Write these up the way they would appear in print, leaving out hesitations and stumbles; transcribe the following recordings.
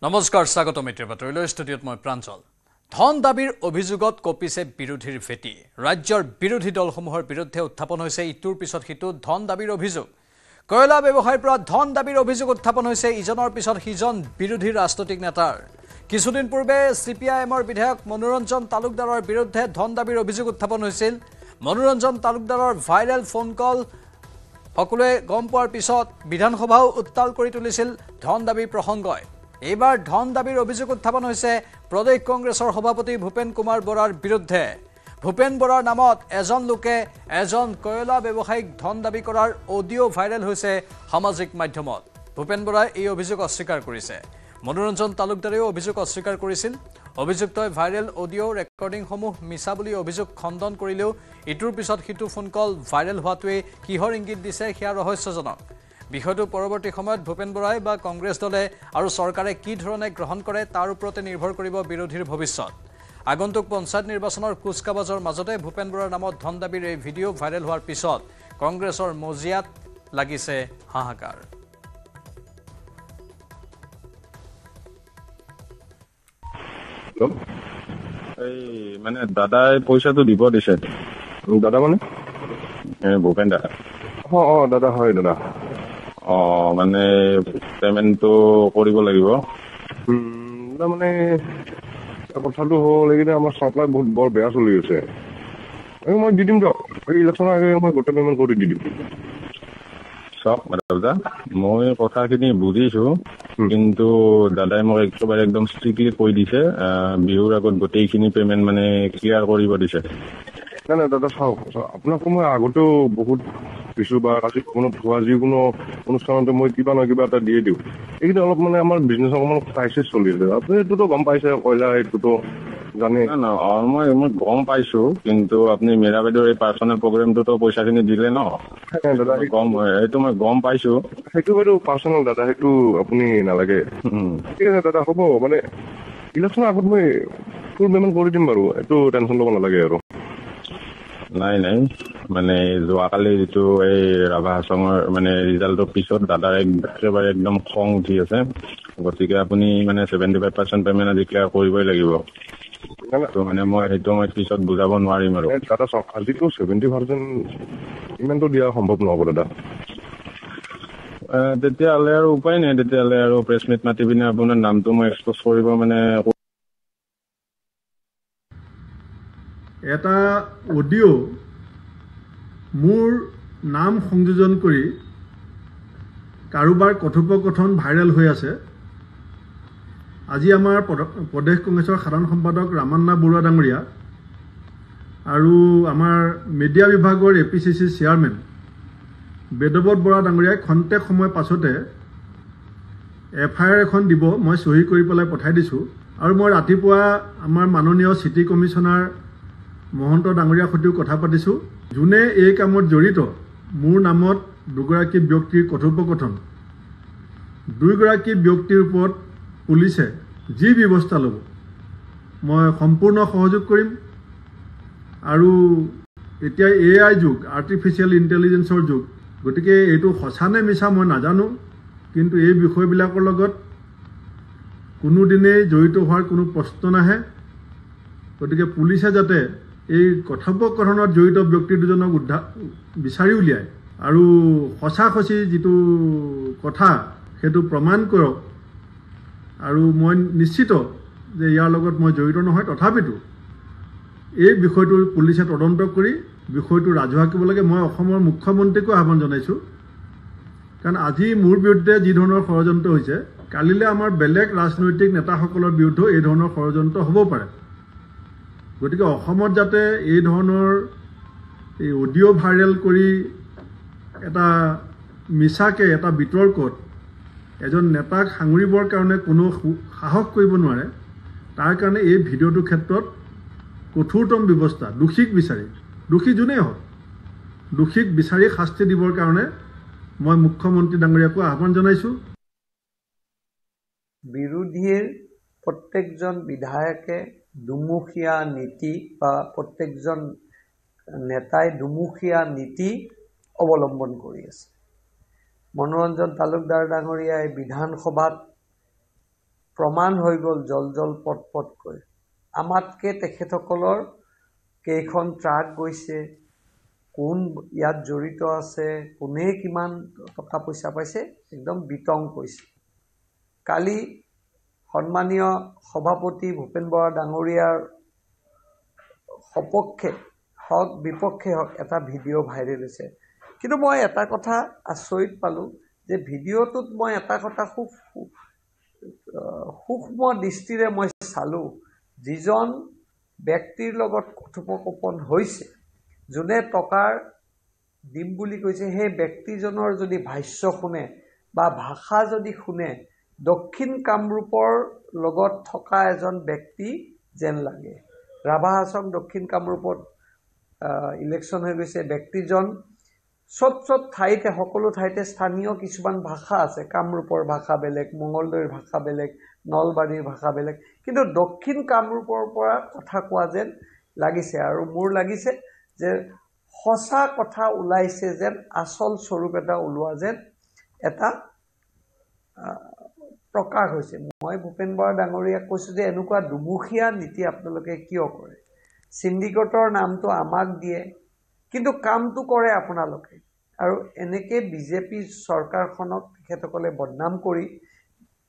নমস্কাৰ স্বাগত মিত্ৰৰ বাতৰিলৈ ষ্টুডিঅ'ত মই প্ৰাঞ্জল ধন দাবীৰ অভিযোগত কপিছে বিৰোধীৰ ভেটি ৰাজ্যৰ বিৰোধী দলসমূহৰ বিৰুদ্ধে উত্থাপন হৈছে ইটোৰ পিছত সিটো ধন দাবীৰ অভিযোগ কয়লা ব্যৱসায়ৰ পৰা ধন দাবীৰ অভিযোগ উত্থাপন হৈছে ইজনৰ পিছত সিজন বিৰোধী ৰাজনৈতিক নেতাৰ কিছুদিন পূৰ্বে সিপিআইএমৰ বিধায়ক মনোৰঞ্জন তালুকদাৰৰ বিৰুদ্ধে ধন দাবীৰ অভিযোগ উত্থাপন হৈছিল মনোৰঞ্জন তালুকদাৰৰ ভাইৰেল ফোন কল সকলোৱে গম পোৱাৰ পিছত বিধানসভাও উত্তাল কৰি তুলিছিল ধন দাবী প্ৰসংগই এইবাৰ ধন দাবীৰ অভিযোগ উত্থাপন হৈছে প্ৰদেশ কংগ্ৰেছৰ সভাপতি ভূপেন কুমাৰ বৰাৰ বিৰুদ্ধে ভূপেন বৰাৰ নামত এজন লোকে এজন কয়লা ব্যৱসায়িক ধন দাবী কৰাৰ অডিও ভাইৰেল হৈছে সামাজিক মাধ্যমত ভূপেন বৰাই এই অভিযোগ অস্বীকাৰ কৰিছে মনোৰঞ্জন তালুকদাৰেও অভিযোগ অস্বীকাৰ কৰিছিল অভিযুক্তই ভাইৰেল অডিও ৰেকৰ্ডিংসমূহ মিছা বুলি অভিযোগ খণ্ডন কৰিলেও ইটোৰ পিছত সিটো ফোন কল ভাইৰেল হোৱাটোৱে কিহৰ ইংগিত দিছে সেয়া ৰহস্যজনক বিষয়টো পৰৱৰ্তী সময়ত ভূপেন বৰাই বা কংগ্ৰেছ দলে আৰু চৰকাৰে কি ধৰণে গ্ৰহণ কৰে তাৰ ওপৰতে নিৰ্ভৰ কৰিব বিৰোধীৰ ভৱিষ্যত আগন্তুক পঞ্চায়ত নিৰ্বাচনৰ কুচকাৱাজৰ মাজতে ভূপেন বৰাৰ নামত ধন দাবীৰ এই ভিডিঅ' ভাইৰেল হোৱাৰ পিছত কংগ্ৰেছৰ মজিয়াত লাগিছে হাহাকাৰ এই মানে দাদাই পইচাটো দিব দিছে দাদা মানে ভূপেন দা দাদা হয় দাদা মানে পেমেন্টটো কৰিব লাগিব মানে কথাটো হ'ল এইকেইটা আমাৰ চাপ্লাই বহুত বৰ বেয়া চলি আছে মই দি দিম দিয়ক এই ইলেকশ্যনৰ আগে মই গোটেই পেমেণ্ট কৰি দি দিম চাওক দাদা মই কথাখিনি বুজিছো কিন্তু দাদাই মোক একেবাৰে একদম ষ্ট্ৰিক্টলি কৈ দিছে বিহুৰ আগত গোটেইখিনি পেমেণ্ট মানে ক্লিয়াৰ কৰিব দিছে নাই দাদা চাওক আপোনাকো মই আগতেও বহুত দিছো বা আজি কোনো ধোৱা যিকোনো অনুষ্ঠানতে মই কিবা নহয় কিবা এটা দিয়ে দিওঁ এইকেইটা অলপ মানে আমাৰ বিজনেছ অকণমান ক্ৰাইচিছ চলি আছে আপুনি এইটোতো গম পাইছে কয়লা এইটোতো জানে মই গম পাইছো কিন্তু আপুনি মীৰা বাইদেউৰ এই পাৰ্চনেল প্ৰগ্ৰেমটোতো পইচাখিনি দিলে ন দাদা এইটো মই গম পাইছো সেইটো বাইদেউ পাৰ্চনেল দাদা সেইটো আপুনি নালাগে ঠিক আছে দাদা হ'ব মানে ইলেকশ্যনৰ আগত মই ফুল পেমেণ্ট কৰি দিম বাৰু এইটো টেনশ্যন ল'ব নালাগে আৰু নাই মানে যোৱাকালি যিটো এই ৰাভা হাছঙৰ মানে ৰিজাল্টৰ পিছত দাদাৰ একেবাৰে একদম খং উঠি আছে গতিকে আপুনি মানে 75% পেমেণ্ট আজি ক্লিয়াৰ কৰিবই লাগিব মানে মই সেইটো মই পিছত বুজাব নোৱাৰিম আৰু দাদা চাওক আজিতো 70% ইমানটো দিয়া সম্ভৱ নহ'ব দাদা তেতিয়াহ'লে আৰু উপায় নাই তেতিয়াহ'লে আৰু প্ৰেছ মিট মাতি পিনে আপোনাৰ নামটো মই এক্সপ'জ কৰিব মানে এটা অডিঅ' মোৰ নাম সংযোজন কৰি কাৰোবাৰ কথোপকথন ভাইৰেল হৈ আছে আজি আমাৰ প্ৰদেশ কংগ্ৰেছৰ সাধাৰণ সম্পাদক ৰামান্না বৰুৱা ডাঙৰীয়া আৰু আমাৰ মিডিয়া বিভাগৰ APCC চেয়াৰমেন বেদৱত বৰা ডাঙৰীয়াই খন্তেক সময় পাছতে FIR এখন দিব মই চহী কৰি পেলাই পঠাই দিছোঁ আৰু মই ৰাতিপুৱা আমাৰ মাননীয় চিটি কমিশ্যনাৰ মহন্ত ডাঙৰীয়াৰ সৈতেও কথা পাতিছোঁ যোনে এই কামত জড়িত মোৰ নামত দুগৰাকী ব্যক্তিৰ কথোপকথন দুইগৰাকী ব্যক্তিৰ ওপৰত পুলিচে যি ব্যৱস্থা ল'ব মই সম্পূৰ্ণ সহযোগ কৰিম আৰু এতিয়া AI যুগ আৰ্টিফিচিয়েল ইণ্টেলিজেন্সৰ যুগ গতিকে এইটো সঁচা নে মিছা মই নাজানো কিন্তু এই বিষয়বিলাকৰ লগত কোনোদিনেই জড়িত হোৱাৰ কোনো প্ৰশ্ন নাহে গতিকে পুলিচে যাতে এই কথোপকথনত জড়িত ব্যক্তি দুজনক বিচাৰি উলিয়ায় আৰু সঁচি যিটো কথা সেইটো প্ৰমাণ কৰক আৰু মই নিশ্চিত যে ইয়াৰ লগত মই জড়িত নহয় তথাপিতো এই বিষয়টো পুলিচে তদন্ত কৰি বিষয়টো ৰাজহুৱা কৰিব লাগে মই অসমৰ মুখ্যমন্ত্ৰীকো আহ্বান জনাইছোঁ কাৰণ আজি মোৰ বিৰুদ্ধে যি ধৰণৰ ষড়যন্ত্ৰ হৈছে কালিলৈ আমাৰ বেলেগ ৰাজনৈতিক নেতাসকলৰ বিৰুদ্ধেও এই ধৰণৰ ষড়যন্ত্ৰ হ'ব পাৰে গতিকে অসমত যাতে এই ধৰণৰ এই অডিঅ' ভাইৰেল কৰি এটা মিছাকে এটা বিতৰ্কত এজন নেতাক সাঙুৰিবৰ কাৰণে কোনো সাহস কৰিব নোৱাৰে তাৰ কাৰণে এই ভিডিঅ'টোৰ ক্ষেত্ৰত কঠোৰতম ব্যৱস্থা দোষীক বিচাৰি দোষী যোনেই হওক দোষীক বিচাৰি শাস্তি দিবৰ কাৰণে মই মুখ্যমন্ত্ৰী ডাঙৰীয়াকো আহ্বান জনাইছোঁ বিৰোধীৰ প্ৰত্যেকজন বিধায়কে দুমুখীয়া নীতি বা প্ৰত্যেকজন নেতাই দুমুখীয়া নীতি অৱলম্বন কৰি আছে। মনোৰঞ্জন তালুকদাৰ ডাঙৰীয়াই বিধানসভাত প্ৰমাণ হৈ গ'ল জল পটকৈ। আমাতকৈ তেখেতসকলৰ কেইখন ট্ৰাক গৈছে, কোন ইয়াত জড়িত আছে, কোনে কিমান টকা পইচা পাইছে, একদম বিতং কৈছে। কালি সন্মানীয় সভাপতি ভূপেন বৰা ডাঙৰীয়াৰ সপক্ষে হওক বিপক্ষে হওক এটা ভিডিঅ' ভাইৰেল হৈছে। কিন্তু মই এটা কথা আচৰিত পালোঁ যে ভিডিঅ'টোত মই এটা কথা খুব সূক্ষ্ম দৃষ্টিৰে মই চালোঁ, যিজন ব্যক্তিৰ লগত কথোপকথন হৈছে, যোনে টকাৰ দিম বুলি কৈছে, সেই ব্যক্তিজনৰ যদি ভাষ্য শুনে বা ভাষা যদি শুনে, দক্ষিণ কামৰূপৰ লগত থকা এজন ব্যক্তি যেন লাগে। ৰাভা হাছং দক্ষিণ কামৰূপত ইলেকশ্যন হৈ গৈছে। ব্যক্তিজন চব ঠাইতে, সকলো ঠাইতে স্থানীয় কিছুমান ভাষা আছে। কামৰূপৰ ভাষা বেলেগ, মঙলদৈৰ ভাষা বেলেগ, নলবাৰীৰ ভাষা বেলেগ, কিন্তু দক্ষিণ কামৰূপৰ পৰা কথা কোৱা যেন লাগিছে। আৰু মোৰ লাগিছে যে সঁচা কথা ওলাইছে যেন, আচল স্বৰূপ এটা ওলোৱা যেন এটা প্ৰকাশ হৈছে। মই ভূপেন বৰা ডাঙৰীয়াক কৈছোঁ যে এনেকুৱা দুমুখীয়া নীতি আপোনালোকে কিয় কৰে? চিণ্ডিকেটৰ নামটো আমাক দিয়ে, কিন্তু কামটো কৰে আপোনালোকে। আৰু এনেকৈ বিজেপি চৰকাৰখনক তেখেতসকলে বদনাম কৰি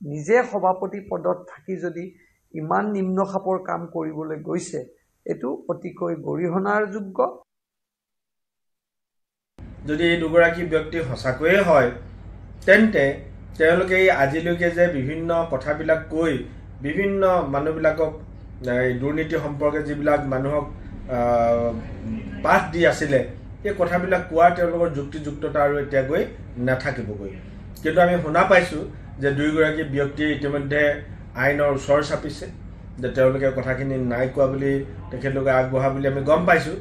নিজে সভাপতি পদত থাকি যদি ইমান নিম্ন খাপৰ কাম কৰিবলৈ গৈছে, এইটো অতিকৈ গৰিহণাৰ যোগ্য। যদি এই দুগৰাকী ব্যক্তি সঁচাকৈয়ে হয়, তেন্তে তেওঁলোকে আজিলৈকে যে বিভিন্ন কথাবিলাক কৈ বিভিন্ন মানুহবিলাকক দুৰ্নীতি সম্পৰ্কে যিবিলাক মানুহক পাঠ দি আছিলে, এই কথাবিলাক কোৱাৰ তেওঁলোকৰ যুক্তিযুক্ততা আৰু এতিয়া গৈ নাথাকিবগৈ। কিন্তু আমি শুনা পাইছোঁ যে দুয়োগৰাকী ব্যক্তিয়ে ইতিমধ্যে আইনৰ ওচৰ চাপিছে, যে তেওঁলোকে কথাখিনি নাই কোৱা বুলি তেখেতলোকে আগবঢ়া বুলি আমি গম পাইছোঁ।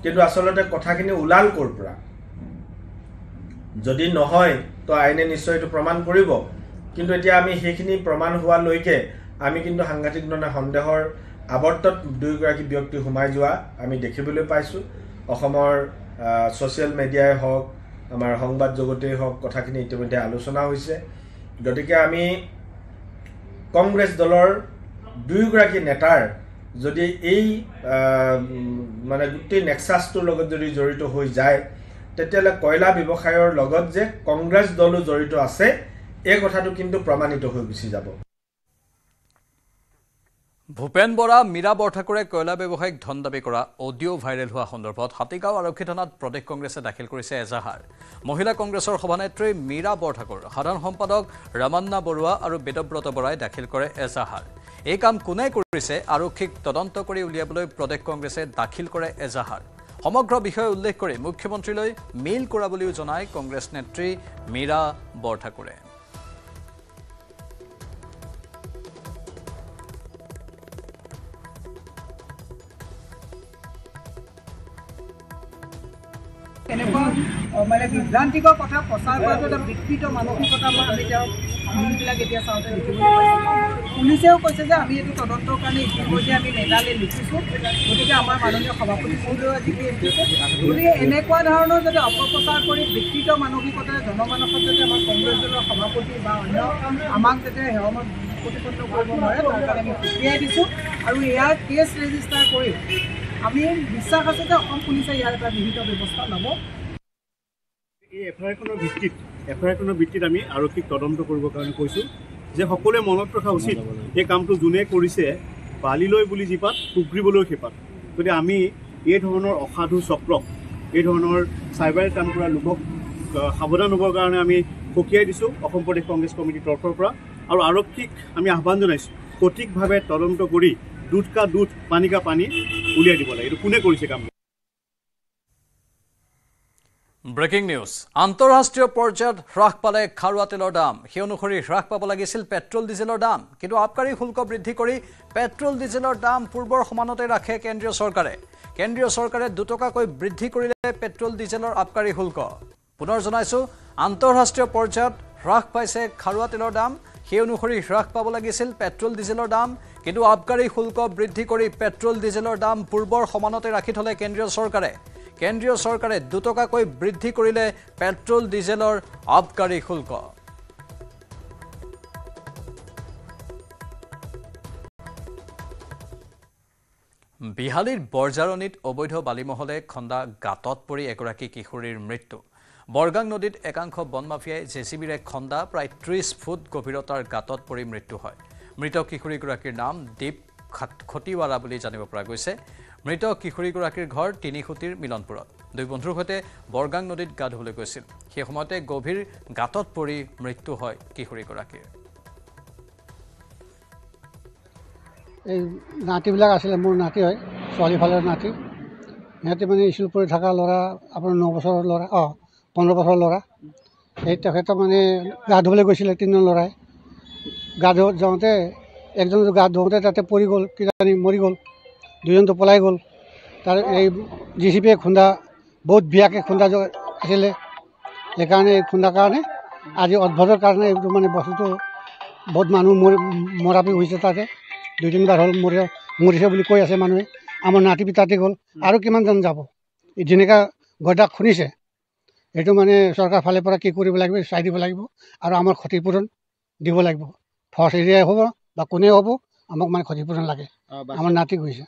কিন্তু আচলতে কথাখিনি ওলাল ক'ৰ পৰা? যদি নহয় তো আইনে নিশ্চয় এইটো প্ৰমাণ কৰিব। কিন্তু এতিয়া আমি সেইখিনি প্ৰমাণ হোৱালৈকে আমি কিন্তু সাংঘাতিক ধৰণে সন্দেহৰ আৱৰ্তত দুয়োগৰাকী ব্যক্তি সোমাই যোৱা আমি দেখিবলৈ পাইছোঁ। অসমৰ ছ'চিয়েল মিডিয়াই হওক, আমাৰ সংবাদ জগতেই হওক, কথাখিনি ইতিমধ্যে আলোচনা হৈছে। গতিকে আমি কংগ্ৰেছ দলৰ দুয়োগৰাকী নেতাৰ যদি এই মানে গোটেই নেক্সাছটোৰ লগত যদি জড়িত হৈ যায়, তেতিয়াহ'লে কয়লা ব্যৱসায়ৰ লগত যে কংগ্ৰেছ দলো জড়িত আছে, এই কথাটো কিন্তু প্ৰমাণিত হৈ গুচি যাব। ভূপেন বৰা, মীৰা বৰঠাকুৰে কয়লা ব্যৱসায়িক ধন দাবী কৰা অডিঅ' ভাইৰেল হোৱা সন্দৰ্ভত হাতীগাঁও আৰক্ষী থানাত প্ৰদেশ কংগ্ৰেছে দাখিল কৰিছে এজাহাৰ। মহিলা কংগ্ৰেছৰ সভানেত্ৰী মীৰা বৰঠাকুৰ, সাধাৰণ সম্পাদক ৰামান্না বৰুৱা আৰু বেদব্ৰত বৰাই দাখিল কৰে এজাহাৰ। এই কাম কোনে কৰিছে আৰক্ষীক তদন্ত কৰি উলিয়াবলৈ প্ৰদেশ কংগ্ৰেছে দাখিল কৰে এজাহাৰ। সমগ্ৰ বিষয় উল্লেখ কৰি মুখ্যমন্ত্ৰীলৈ মেইল কৰা বুলিও জনায় কংগ্ৰেছ নেত্ৰী মীৰা বৰঠাকুৰে। এনেকুৱা মানে বিভ্ৰান্তিকৰ কথা প্ৰচাৰ কৰাটো এটা বিকৃত মানসিকতা আমি তেওঁক মানুহবিলাক এতিয়া চাওঁতে দেখিবলৈ পাইছোঁ। পুলিচেও কৈছে যে আমি এইটো তদন্তৰ কাৰণে ইতিমধ্যে আমি নেতালৈ লিখিছোঁ, গতিকে আমাৰ মাননীয় সভাপতি মহোদয়েও আজি লিখিছে। গতিকে এনেকুৱা ধৰণৰ যাতে অপপ্ৰচাৰ কৰি বিকৃত মানসিকতাৰে জনমানসত যাতে আমাৰ কংগ্ৰেছ দলৰ সভাপতি বা অন্য আমাক যাতে সেৱামত প্ৰতিপন্ন কৰিব নোৱাৰে, তাৰ কাৰণে আমি সুকীয়াই দিছোঁ। আৰু ইয়াৰ কেছ ৰেজিষ্টাৰ কৰি আমি বিশ্বাস আছে যে অসম পুলিচে ইয়াৰ এটা বিহিত ব্যৱস্থা ল'ব। এই এফআইআৰখনৰ ভিত্তিত আমি আৰক্ষীক তদন্ত কৰিবৰ কাৰণে কৈছোঁ যে সকলোৱে মনত ৰখা উচিত, এই কামটো যোনে কৰিছে বালিলৈ বুলি যিপাত টুকৰিবলৈ সেইপাত। গতিকে আমি এই ধৰণৰ অসাধু চক্ৰক, এই ধৰণৰ চাইবাৰ কাম কৰা লোকক সাৱধান হ'বৰ কাৰণে আমি সকীয়াই দিছোঁ অসম প্ৰদেশ কংগ্ৰেছ কমিটিৰ তৰফৰ পৰা। আৰু আৰক্ষীক আমি আহ্বান জনাইছোঁ, সঠিকভাৱে তদন্ত কৰি দুধ কা দুধ, পানী কা পানী উলিয়াই দিব লাগে। এইটো কোনে কৰিছে কাম? Breaking news. আন্তঃৰাষ্ট্ৰীয় পৰ্যায়ত হ্ৰাস পালে খাৰুৱা তেলৰ দাম। সেই অনুসৰি হ্ৰাস পাব লাগিছিল পেট্ৰল ডিজেলৰ দাম, কিন্তু আবকাৰী শুল্ক বৃদ্ধি কৰি পেট্ৰল ডিজেলৰ দাম পূৰ্বৰ সমানতে ৰাখে কেন্দ্ৰীয় চৰকাৰে। কেন্দ্ৰীয় চৰকাৰে 2 টকাকৈ বৃদ্ধি কৰিলে পেট্ৰল ডিজেলৰ আবকাৰী শুল্ক। পুনৰ জনাইছোঁ, আন্তঃৰাষ্ট্ৰীয় পৰ্যায়ত হ্ৰাস পাইছে খাৰুৱা তেলৰ দাম। সেই অনুসৰি হ্ৰাস পাব লাগিছিল পেট্ৰল ডিজেলৰ দাম, কিন্তু আবকাৰী শুল্ক বৃদ্ধি কৰি পেট্ৰল ডিজেলৰ দাম পূৰ্বৰ সমানতে ৰাখি থলে কেন্দ্ৰীয় চৰকাৰে। কেন্দ্ৰীয় চৰকাৰে 2 টকাকৈ বৃদ্ধি কৰিলে পেট্ৰল ডিজেলৰ আবকাৰী শুল্ক। বিহালীৰ বৰজাৰণীত অবৈধ বালিমহলে খন্দা গাঁতত পৰি এগৰাকী কিশোৰীৰ মৃত্যু বৰগাং নদীত একাংশ বন মাফিয়াই জেচিবিৰে খন্দা প্ৰায় 30 ফুট গভীৰতাৰ গাঁতত পৰি মৃত্যু হয় মৃত কিশোৰীগৰাকীৰ নাম দীপ খটিৱালা বুলি জানিব পৰা গৈছে মৃত কিশোৰীগৰাকীৰ ঘৰ তিনিখুটিৰ মিলনপুৰত দুই বন্ধুৰ সৈতে বৰগাং নদীত গা ধুবলৈ গৈছিল সেই সময়তে গভীৰ গাঁতত পৰি মৃত্যু হয় কিশোৰীগৰাকীৰ এই নাতিবিলাক আছিলে মোৰ নাতি হয় ছোৱালীফালৰ নাতি সিহঁতে মানে স্কুল পঢ়ি থকা ল'ৰা আপোনাৰ 9 বছৰৰ ল'ৰা 15 বছৰৰ ল'ৰা সেই তেখেতৰ মানে গা ধুবলৈ গৈছিলে তিনিজন ল'ৰাই গা ধুব যাওঁতে একজন গা ধুওঁতে তাতে পৰি গ'ল কিজানি মৰি গ'ল দুজনটো পলাই গ'ল তাৰ এই জেচিবিয়ে খুন্দা বহুত বিয়াকৈ খুন্দা আছিলে সেইকাৰণে এই খুন্দাৰ কাৰণে আজি অদ্ভুতৰ কাৰণে এইটো মানে বস্তুটো বহুত মানুহ মৰাপি হৈছে তাতে 2-3 বাৰ হ'ল মৰিছে বুলি কৈ আছে মানুহে আমাৰ নাতি পিতাতে গ'ল আৰু কিমানজন যাব যেনেকুৱা গড্ডা খুন্দিছে এইটো মানে চৰকাৰ ফালৰ পৰা কি কৰিব লাগিব চাই দিব লাগিব আৰু আমাৰ ক্ষতিপূৰণ দিব লাগিব ফৰ্চ এৰিয়াই হ'ব বা কোনে হ'ব আমাক মানে ক্ষতিপূৰণ লাগে আমাৰ নাতি গৈছে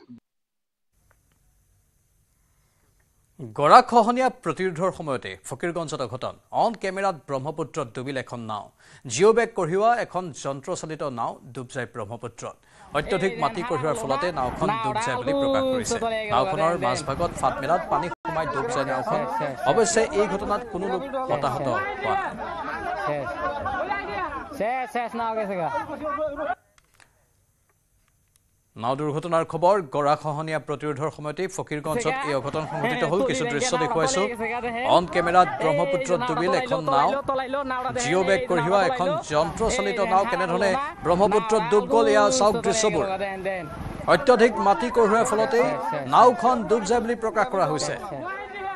গৰাখহনীয়া প্ৰতিৰোধৰ সময়তে ফকীৰগঞ্জত অঘটন অন কেমেৰাত ব্ৰহ্মপুত্ৰত ডুবিল এখন নাও জিঅ'বেগ কঢ়িওৱা এখন যন্ত্ৰচালিত নাও ডুব যায় ব্ৰহ্মপুত্ৰত অত্যধিক মাটি কঢ়িওৱাৰ ফলতে নাওখন ডুব যায় বুলি প্ৰকাশ কৰিছে নাওখনৰ মাজভাগত ফাট মেলাত পানী সোমাই ডুব যায় নাওখন অৱশ্যে এই ঘটনাত কোনো লোক হতাহত হোৱা নাই নাও দুৰ্ঘটনাৰ খবৰ গৰাখহনীয়া প্ৰতিৰোধৰ সময়তে ফকীৰগঞ্জত এই অঘটন সংঘটিত হ'ল কিছু দৃশ্য দেখুৱাইছো অন কেমেৰাত ব্ৰহ্মপুত্ৰত ডুবিল এখন নাও জিঅ'বেগ কঢ়িওৱা এখন যন্ত্ৰচালিত নাও কেনেধৰণে ব্ৰহ্মপুত্ৰত ডুব গ'ল এয়া চাওক দৃশ্যবোৰ অত্যধিক মাটি কঢ়িওৱাৰ ফলতে নাওখন ডুব যায় বুলি প্ৰকাশ কৰা হৈছে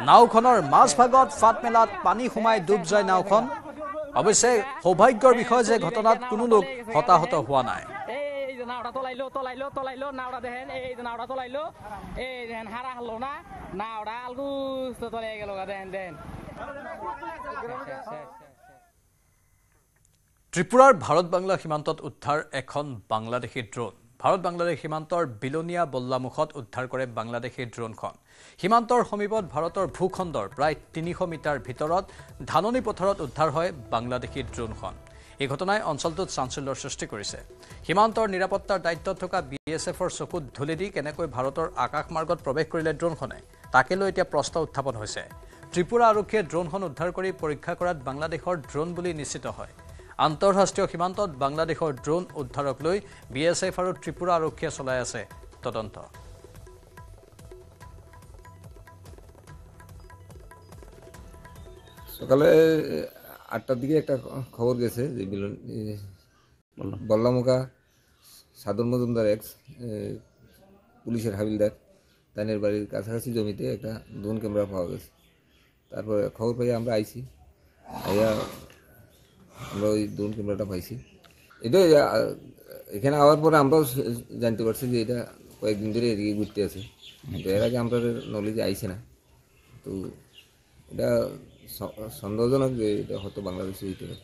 নাওখনৰ মাজভাগত ফাট মেলাত পানী সোমাই ডুব যায় নাওখন অৱশ্যে সৌভাগ্যৰ বিষয় যে ঘটনাত কোনো লোক হতাহত হোৱা নাই নাওড়া তোলাইলো নাওড়া দেখেন এই নাওড়া তোলাইলো এই দেখেন হারা হলো না নাওড়া আলগু তোলাই গেল দেখেন ত্ৰিপুৰাৰ ভাৰত বাংলা সীমান্তত উদ্ধাৰ এখন বাংলাদেশী ড্ৰোন ভাৰত বাংলাদেশ সীমান্তৰ বিলনীয়া বল্লামুখত উদ্ধাৰ কৰে বাংলাদেশী ড্ৰোনখন সীমান্তৰ সমীপত ভাৰতৰ ভূখণ্ডৰ প্ৰায় 300 মিটাৰ ভিতৰত ধাননি পথাৰত উদ্ধাৰ হয় বাংলাদেশী ড্ৰোনখন এই ঘটনাই অঞ্চলটোত চাঞ্চল্যৰ সৃষ্টি কৰিছে সীমান্তৰ নিৰাপত্তাৰ দায়িত্বত থকা বিএছএফৰ চকুত ধুলি দি কেনেকৈ ভাৰতৰ আকাশ মাৰ্গত প্ৰৱেশ কৰিলে ড্ৰোনখনে তাকে লৈ এতিয়া প্ৰশ্ন উত্থাপন হৈছে ত্ৰিপুৰা আৰক্ষীয়ে ড্ৰোনখন উদ্ধাৰ কৰি পৰীক্ষা কৰাত বাংলাদেশৰ ড্ৰোন বুলি নিশ্চিত হয় আন্তঃৰাষ্ট্ৰীয় সীমান্তত বাংলাদেশৰ ড্ৰোন উদ্ধাৰক লৈ বিএছএফ আৰু ত্ৰিপুৰা আৰক্ষীয়ে চলাই আছে তদন্ত সকালে 8টার দিকে একটা খবর গেছে যে বল্লামুখা সাদর মজুমদার এক্স পুলিশের হাবিলদার তাদের বাড়ির কাছাকাছি জমিতে একটা ড্রোন ক্যামেরা পাওয়া গেছে তারপরে খবর পাই আমরা আইছি আইয়া আমরা ওই ড্রোন ক্যামেরাটা পাইছি এটা এখানে আওয়ার পরে আমরাও জানতে পারছি যে এটা কয়েকদিন ধরে এদিকে ঘুরতে আছে তো এর আগে আমরা নলেজে আইছে না তো এটা সন্দেহজনক যে এটা হয়তো বাংলাদেশে হইতে পারে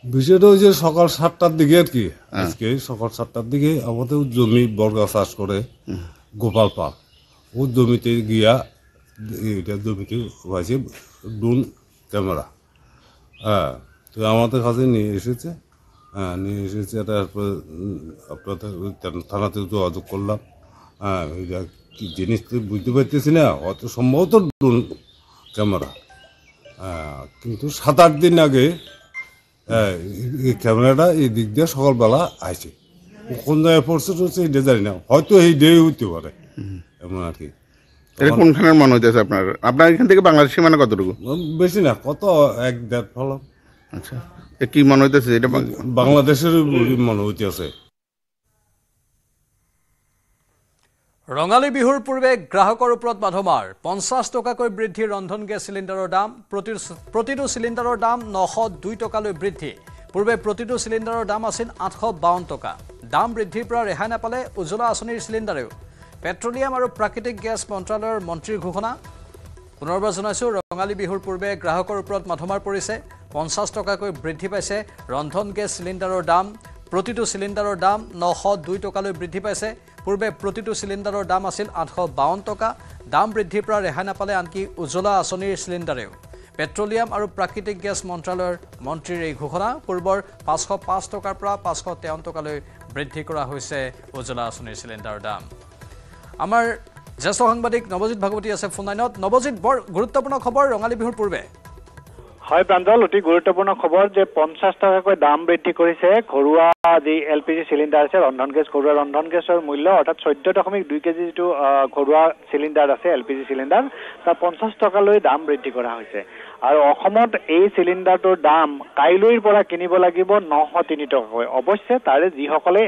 বিষয়টা হচ্ছে সকাল 7টার দিকে আর কি আজকে সকাল 7টার দিকে আমাদের জমি বর্গা চাষ করে গোপাল পাল ও জমিতে গিয়া এটা জমিতে পাইছে ড্রোন ক্যামেরা তো আমাদের কাছে নিয়ে এসেছে তারপর আপনাদের থানাতে যোগাযোগ করলাম এটা কি জিনিস তো বুঝতে পারতেছি না অত সম্ভবত ড্রোন ক্যামেরা কিন্তু 7-8 দিন আগে এই ক্যামেরাটা এই দিক দিয়ে সকালবেলা আসে কোন জায়গায় পড়ছে টড়ছে এটা জানি না হয়তো এই ডে হইতে পারে এমন আর কি এটা কোনখানের মনে হইতেছে আপনার এখান থেকে বাংলাদেশ সীমানা কতটুকু বেশি না কত 1-1.5 ফলম আচ্ছা কি মনে হইতেছে এটা বাংলাদেশের মনে হইতেছে ৰঙালী বিহুৰ পূৰ্বে গ্ৰাহকৰ ওপৰত মাধমাৰ 50 টকাকৈ বৃদ্ধি ৰন্ধন গেছ চিলিণ্ডাৰৰ দাম প্ৰতিটো চিলিণ্ডাৰৰ দাম 902 টকালৈ বৃদ্ধি পূৰ্বে প্ৰতিটো চিলিণ্ডাৰৰ দাম আছিল 852 টকা দাম বৃদ্ধিৰ পৰা ৰেহাই নাপালে উজ্জ্বলা আঁচনিৰ চিলিণ্ডাৰেও পেট্ৰলিয়াম আৰু প্ৰাকৃতিক গেছ মন্ত্ৰালয়ৰ মন্ত্ৰীৰ ঘোষণা পুনৰবাৰ জনাইছো ৰঙালী বিহুৰ পূৰ্বে গ্ৰাহকৰ ওপৰত মাধমাৰ পৰিছে 50 টকাকৈ বৃদ্ধি পাইছে ৰন্ধন গেছ চিলিণ্ডাৰৰ দাম প্ৰতিটো চিলিণ্ডাৰৰ দাম 902 টকালৈ বৃদ্ধি পাইছে। পূৰ্বে প্ৰতিটো চিলিণ্ডাৰৰ দাম আছিল 852 টকা। দাম বৃদ্ধিৰ পৰা ৰেহাই নাপালে আনকি উজ্জ্বলা আঁচনিৰ চিলিণ্ডাৰেও। পেট্ৰলিয়াম আৰু প্ৰাকৃতিক গেছ মন্ত্ৰালয়ৰ মন্ত্ৰীৰ এই ঘোষণা। পূৰ্বৰ 505 টকাৰ পৰা 553 টকালৈ বৃদ্ধি কৰা হৈছে উজ্জ্বলা আঁচনিৰ চিলিণ্ডাৰৰ দাম। আমাৰ জ্যেষ্ঠ সাংবাদিক নৱজিৎ ভাগৱতী আছে ফোন লাইনত। নৱজিৎ, বৰ গুৰুত্বপূৰ্ণ খবৰ ৰঙালী বিহুৰ পূৰ্বে। হয় প্ৰাঞ্জল, অতি গুৰুত্বপূৰ্ণ খবৰ যে 50 টকাকৈ দাম বৃদ্ধি কৰিছে ঘৰুৱা যি LPG চিলিণ্ডাৰ আছে, ৰন্ধন গেছ, ঘৰুৱা ৰন্ধন গেছৰ মূল্য অৰ্থাৎ 14.2 কেজি যিটো ঘৰুৱা চিলিণ্ডাৰ আছে LPG চিলিণ্ডাৰ, তাৰ 50 টকালৈ দাম বৃদ্ধি কৰা হৈছে। আৰু অসমত এই চিলিণ্ডাৰটোৰ দাম কাইলৈৰ পৰা কিনিব লাগিব 903 টকাকৈ। অৱশ্যে তাৰে যিসকলে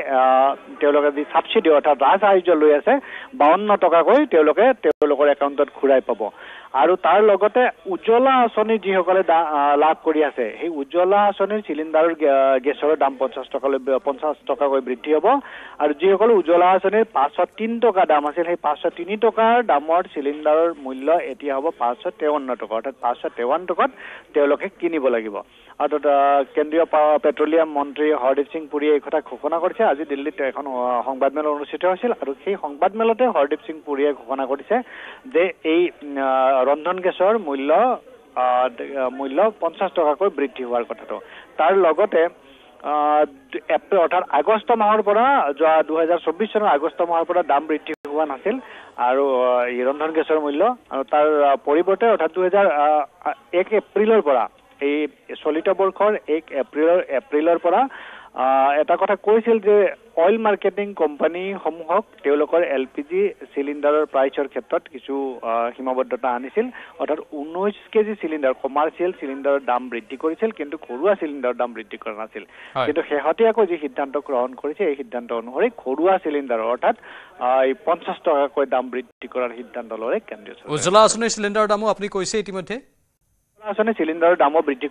তেওঁলোকে যি ছাবচিডি অৰ্থাৎ ৰাজ সাহায্য লৈ আছে 52 টকাকৈ তেওঁলোকৰ একাউণ্টত ঘূৰাই পাব। আৰু তাৰ লগতে উজ্জ্বলা আঁচনি যিসকলে লাভ কৰি আছে সেই উজ্জ্বলা আঁচনিৰ চিলিণ্ডাৰৰ গেছৰ দাম 50 টকাকৈ বৃদ্ধি হ'ব। আৰু যিসকলে উজ্জ্বলা আঁচনিৰ 503 টকা দাম আছিল সেই 503 টকাৰ দামৰ চিলিণ্ডাৰৰ মূল্য এতিয়া হ'ব 553 টকা, অৰ্থাৎ 553 টকাত তেওঁলোকে কিনিব লাগিব। অৰ্থাৎ কেন্দ্ৰীয় পেট্ৰলিয়াম মন্ত্ৰী হৰদীপ সিং পুৰীয়ে এই কথা ঘোষণা কৰিছে। আজি দিল্লীত এখন সংবাদমেল অনুষ্ঠিত হৈছিল আৰু সেই সংবাদমেলতে হৰদীপ সিং পুৰীয়ে ঘোষণা কৰিছে যে এই ৰন্ধন গেছৰ মূল্য 50 টকাকৈ বৃদ্ধি হোৱাৰ কথাটো। তাৰ লগতে অৰ্থাৎ আগষ্ট মাহৰ পৰা যোৱা 2024 চনৰ আগষ্ট মাহৰ পৰা দাম বৃদ্ধি হোৱা নাছিল আৰু এই ৰন্ধন গেছৰ মূল্য, আৰু তাৰ পৰিৱৰ্তে অৰ্থাৎ 1 এপ্ৰিলৰ পৰা এই চলিত বৰ্ষৰ 1 এপ্ৰিলৰ পৰা এটা কথা কৈছিল যে অইল মাৰ্কেটিং কোম্পানীসমূহক তেওঁলোকৰ LPG চিলিণ্ডাৰৰ প্ৰাইচৰ ক্ষেত্ৰত কিছু সীমাবদ্ধতা আনিছিল। অৰ্থাৎ 19 কেজি চিলিণ্ডাৰ কমাৰ্চিয়েল চিলিণ্ডাৰৰ দাম বৃদ্ধি কৰিছিল, কিন্তু ঘৰুৱা চিলিণ্ডাৰৰ দাম বৃদ্ধি কৰা নাছিল। কিন্তু শেহতীয়াকৈ যি সিদ্ধান্ত গ্ৰহণ কৰিছে এই সিদ্ধান্ত অনুসৰি ঘৰুৱা চিলিণ্ডাৰ অৰ্থাৎ 50 টকাকৈ দাম বৃদ্ধি কৰাৰ সিদ্ধান্ত ললে কেন্দ্ৰীয় চৰকাৰে। উজ্জ্বলা আঁচনিৰ চিলিণ্ডাৰৰ দামো আপুনি কৈছে ইতিমধ্যে। আঁচনি চিলিণ্ডাৰৰ দামো বৃদ্ধি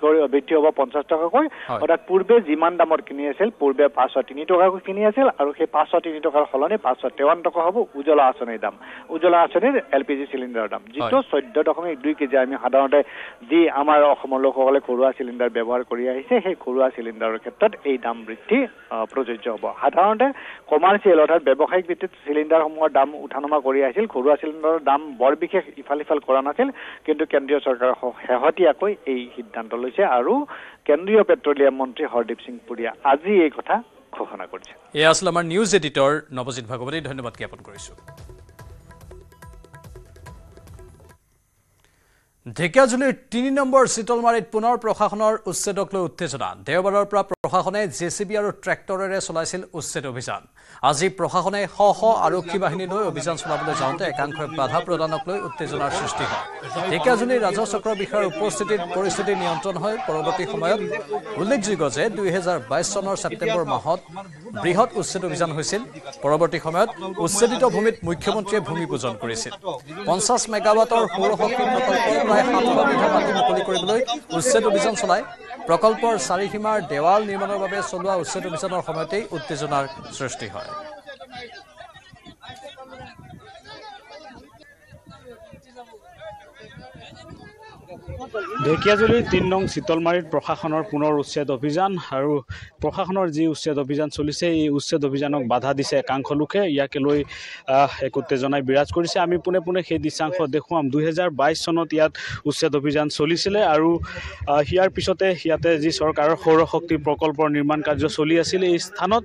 হ'ব 50 টকাকৈ। অৰ্থাৎ পূৰ্বে যিমান দামত কিনি আছিল, পূৰ্বে 503 টকাকৈ কিনি আছিল আৰু সেই 503 টকাৰ সলনি 553 টকা হ'ব উজ্জ্বলা আঁচনিৰ দাম, উজ্জ্বলা আঁচনিৰ LPG চিলিণ্ডাৰৰ দাম, যিটো 14.2 কেজি আমি সাধাৰণতে যি আমাৰ অসমৰ লোকসকলে ঘৰুৱা চিলিণ্ডাৰ ব্যৱহাৰ কৰি আহিছে সেই ঘৰুৱা চিলিণ্ডাৰৰ ক্ষেত্ৰত এই দাম বৃদ্ধি প্ৰযোজ্য হ'ব। সাধাৰণতে কমাৰ্চিয়েল অৰ্থাৎ ব্যৱসায়িক ভিত্তিত চিলিণ্ডাৰসমূহৰ দাম উঠানমা কৰি আহিছিল, ঘৰুৱা চিলিণ্ডাৰৰ দাম বৰ বিশেষ ইফাল সিফাল কৰা নাছিল। কিন্তু কেন্দ্ৰীয় চৰকাৰে শেহতীয়াকৈ এই সিদ্ধান্ত লৈছে আৰু কেন্দ্ৰীয় পেট্ৰলিয়াম মন্ত্ৰী হৰদীপ সিং পুৰীয়ে আজি এই কথা ঘোষণা কৰিছে। এয়া আছিল আমাৰ নিউজ এডিটৰ নৱজিৎ ভাগৱতী, ধন্যবাদ জ্ঞাপন কৰিছোঁ। ঢেকিয়াজুলিৰ 3 নম্বৰ চিতলমাৰীত পুনৰ প্ৰশাসনৰ উচ্ছেদক লৈ উত্তেজনা। দেওবাৰৰ পৰা প্ৰশাসনে JCB আৰু ট্ৰেক্টৰেৰে চলাইছিল উচ্ছেদ অভিযান। আজি প্ৰশাসনে শ আৰক্ষী বাহিনী লৈ অভিযান চলাবলৈ যাওঁতে একাংশই বাধা প্ৰদানক লৈ উত্তেজনাৰ সৃষ্টি হয়। ঢেকিয়াজুলিৰ ৰাজহ চক্ৰ বিষয়াৰ উপস্থিতিত পৰিস্থিতি নিয়ন্ত্ৰণ হয়। পৰৱৰ্তী সময়ত উল্লেখযোগ্য যে 2022 চনৰ ছেপ্টেম্বৰ মাহত বৃহৎ উচ্ছেদ অভিযান হৈছিল। পৰৱৰ্তী সময়ত উচ্ছেদিত ভূমিত মুখ্যমন্ত্ৰীয়ে ভূমি পূজন কৰিছিল। 50 মেগাৱাটৰ সৌৰশক্তি প্ৰকল্পৰ প্ৰায় 700 বিঘা মাটি মুকলি কৰিবলৈ উচ্ছেদ অভিযান চলায়। প্ৰকল্পৰ চাৰিসীমাৰ দেৱাল নিৰ্মাণৰ বাবে চলোৱা উচ্ছেদ অভিযানৰ সময়তেই উত্তেজনাৰ সৃষ্টি হয়। ঢেকিয়াজুলিৰ 3 নং চিতলমাৰীত প্ৰশাসনৰ পুনৰ উচ্ছেদ অভিযান আৰু প্ৰশাসনৰ যি উচ্ছেদ অভিযান চলিছে এই উচ্ছেদ অভিযানক বাধা দিছে একাংশ লোকে। ইয়াকে লৈ এক উত্তেজনাই বিৰাজ কৰিছে। আমি পোনে পোনে সেই দৃশ্যাংশ দেখুৱাম। 2022 চনত ইয়াত উচ্ছেদ অভিযান চলিছিলে আৰু ইয়াৰ পিছতে ইয়াতে যি চৰকাৰৰ সৌৰশক্তি প্ৰকল্পৰ নিৰ্মাণ কাৰ্য চলি আছিল এই স্থানত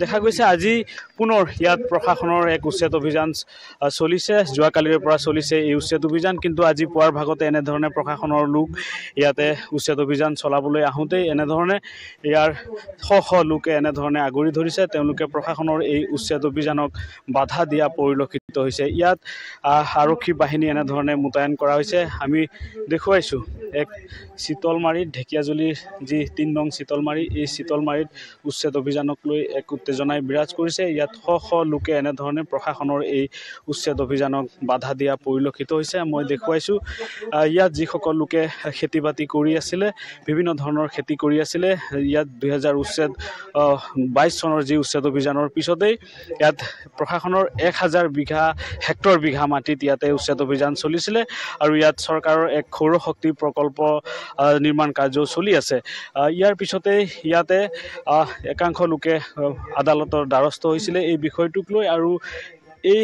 দেখা গৈছে আজি পুনৰ ইয়াত প্ৰশাসনৰ এক উচ্ছেদ অভিযান চলিছে। যোৱাকালিৰ পৰা চলিছে এই উচ্ছেদ অভিযান, কিন্তু আজি পুৱাৰ ভাগতে এনেধৰণে প্ৰশাসনৰ লোক ইয়াতে উচ্ছেদ অভিযান চলাবলৈ আহোঁতেই এনেধৰণে ইয়াৰ শ লোকে এনেধৰণে আগৰি ধৰিছে। তেওঁলোকে প্ৰশাসনৰ এই উচ্ছেদ অভিযানক বাধা দিয়া পৰিলক্ষিত হৈছে। ইয়াত আৰক্ষী বাহিনী এনেধৰণে মোতায়েন কৰা হৈছে। আমি দেখুৱাইছোঁ এক চিতলমাৰীত, ঢেকিয়াজুলিৰ যি 3 নং চিতলমাৰী, এই চিতলমাৰীত উচ্ছেদ অভিযানক লৈ এক উত্তেজনাই বিৰাজ কৰিছে। ইয়াত শ লোকে এনেধৰণে প্ৰশাসনৰ এই উচ্ছেদ অভিযানক বাধা দিয়া পৰিলক্ষিত হৈছে। মই দেখুৱাইছোঁ ইয়াত যিখন যিসকল লোকে খেতি বাতি কৰি আছিলে বিভিন্ন ধৰণৰ খেতি কৰি আছিলে ইয়াত 2022 চনৰ যি উচ্ছেদ অভিযানৰ পিছতেই ইয়াত প্ৰশাসনৰ 1000 হেক্টৰ বিঘা মাটিত ইয়াতে উচ্ছেদ অভিযান চলিছিলে আৰু ইয়াত চৰকাৰৰ এক সৌৰ শক্তি প্ৰকল্প নিৰ্মাণ কাৰ্য চলি আছে ইয়াৰ পিছতে ইয়াতে একাংশ লোকে আদালতৰ দ্বাৰস্থ হৈছিলে এই বিষয়টোক লৈ আৰু এই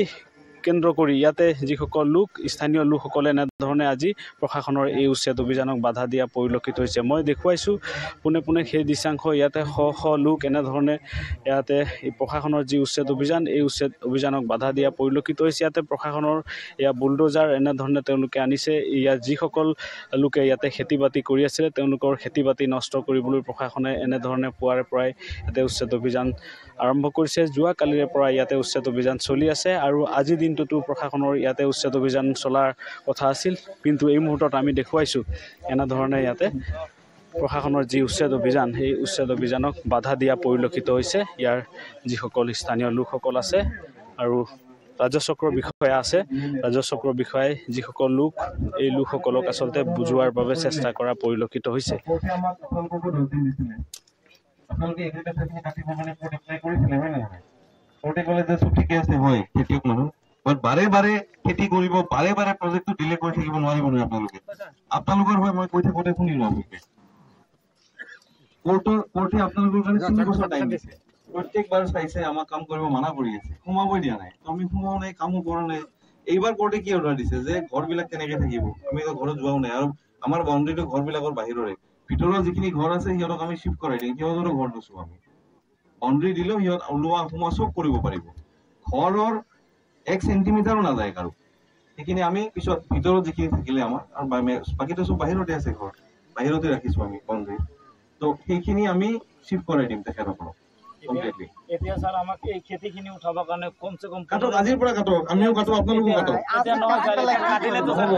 কেন্দ্ৰ কৰি ইয়াতে যিসকল লোক স্থানীয় লোকসকলে এনেধৰণে আজি প্ৰশাসনৰ এই উচ্ছেদ অভিযানক বাধা দিয়া পৰিলক্ষিত হৈছে মই দেখুৱাইছোঁ পোনে সেই দৃশ্যাংশ ইয়াতে শ লোক এনেধৰণে ইয়াতে এই প্ৰশাসনৰ যি উচ্ছেদ অভিযান এই উচ্ছেদ অভিযানক বাধা দিয়া পৰিলক্ষিত হৈছে ইয়াতে প্ৰশাসনৰ এয়া বুলডোজাৰ এনেধৰণে তেওঁলোকে আনিছে ইয়াত যিসকল লোকে ইয়াতে খেতি বাতি কৰি আছিলে তেওঁলোকৰ খেতি বাতি নষ্ট কৰিবলৈ প্ৰশাসনে এনেধৰণে পুৱাৰে পৰাই ইয়াতে উচ্ছেদ অভিযান আৰম্ভ কৰিছে যোৱাকালিৰে পৰা ইয়াতে উচ্ছেদ অভিযান চলি আছে আৰু আজি দিনটোতো প্ৰশাসনৰ ইয়াতে উচ্ছেদ অভিযান চলাৰ কথা আছিল কিন্তু এই মুহূৰ্তত আমি দেখুৱাইছোঁ এনেধৰণে ইয়াতে প্ৰশাসনৰ যি উচ্ছেদ অভিযান সেই উচ্ছেদ অভিযানক বাধা দিয়া পৰিলক্ষিত হৈছে ইয়াৰ যিসকল স্থানীয় লোকসকল আছে আৰু ৰাজচক্ৰৰ বিষয়া আছে ৰাজচক্ৰৰ বিষয়াই যিসকল লোক এই লোকসকলক আচলতে বুজোৱাৰ বাবে চেষ্টা কৰা পৰিলক্ষিত হৈছে আপোনালোকে এগ্ৰিকালচাৰখিনি কাটিব মানে কোড এপ্লাই কৰিছিলে হয় নে নহয় কোৰ্টে ক'লে যে ঠিকে আছে হয় খেতিয়ক মানুহ বাট বাৰে বাৰে খেতি কৰিব বাৰে বাৰে প্ৰজেক্টটো ডিলে কৰি থাকিব নোৱাৰিব নহয় আপোনালোকৰ হয় মই কৈ থাকোঁতে শুনিলোঁ আপোনালোকে কোৰ্টে আপোনালোকৰ কাৰণে 3 বছৰ টাইম দিছে প্ৰত্যেকবাৰ চাইছে আমাক কাম কৰিব মানা কৰি আছে সোমাবই দিয়া নাই আমি সোমাও নাই কামো কৰা নাই এইবাৰ কোৰ্টে কি অৰ্ডাৰ দিছে যে ঘৰবিলাক কেনেকৈ থাকিব আমি ঘৰত যোৱাও নাই আৰু আমাৰ বাউণ্ডাৰীটো ঘৰবিলাকৰ বাহিৰৰে ভিতৰৰ যিখিনি ঘৰ আছে সিহঁতক আমি শিফ্ট কৰাই দিম সিহঁতৰো ঘৰ নুচো আমি বাউণ্ডাৰী দিলেও সিহঁত ওলোৱা সোমোৱা চব কৰিব পাৰিব ঘৰৰ 1 চেণ্টিমিটাৰো নাযায় কাৰো সেইখিনি আমি পিছত ভিতৰত যিখিনি থাকিলে আমাৰ আৰু বাকীটো চব বাহিৰতে আছে ঘৰ বাহিৰতে ৰাখিছোঁ আমি বাউণ্ডাৰী তো সেইখিনি আমি শিফ্ট কৰাই দিম তেখেতসকলক কমপ্লিটলি এতিয়া স্যাৰ আমাক এই খেতিখিনি উঠাবৰ কাৰণে কমসে কম কাটক আজিৰ পৰা কাটক আমিও কাটো আপোনালোকো কাটক এতিয়া নহয় স্যার কাটিলে তো স্যার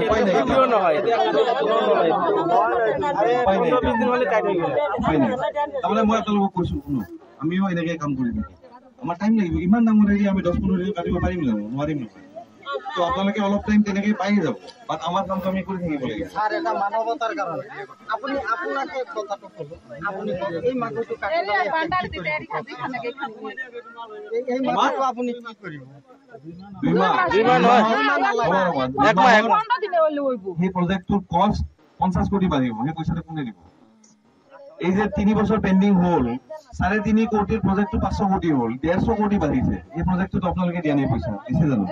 কিয় নহয় এতিয়া কাটিলে 15 দিন হলে কাটি গ'ল তাৰমানে মই আপোনালোকক কৈছোঁ শুনো আমিও এনেকৈ কাম কৰি দিম আমাৰ টাইম লাগিব ইমান ডাঙৰ এৰিয়া আমি 10-15 দিন কাটিব পাৰিম জানো নোৱাৰিম নহয় তো আপোনালোকে অলপ টাইম তেনেকৈ পাই যাব বাট আমাৰ কামটো আমি কৰি থাকিব লাগিব স্যাৰ এটা মানৱতাৰ কাৰণে আপুনি আপোনাকে কথাটো ক'লো আপুনি এই মানুহটো কাটিলে বান্ডাল দিলে এই মানুহটো আপুনি কি কৰিব সেই প্ৰজেক্টটোৰ কষ্ট 50 কোটি বাঢ়িব সেই পইচাটো কোনে দিব এই যে 3 বছৰ পেণ্ডিং হ'ল 3.5 কোটিৰ প্ৰজেক্টটো 500 কোটি হ'ল 150 কোটি বাঢ়িছে এই প্ৰজেক্টটো আপোনালোকে দিয়া নাই পইচা দিছে জানো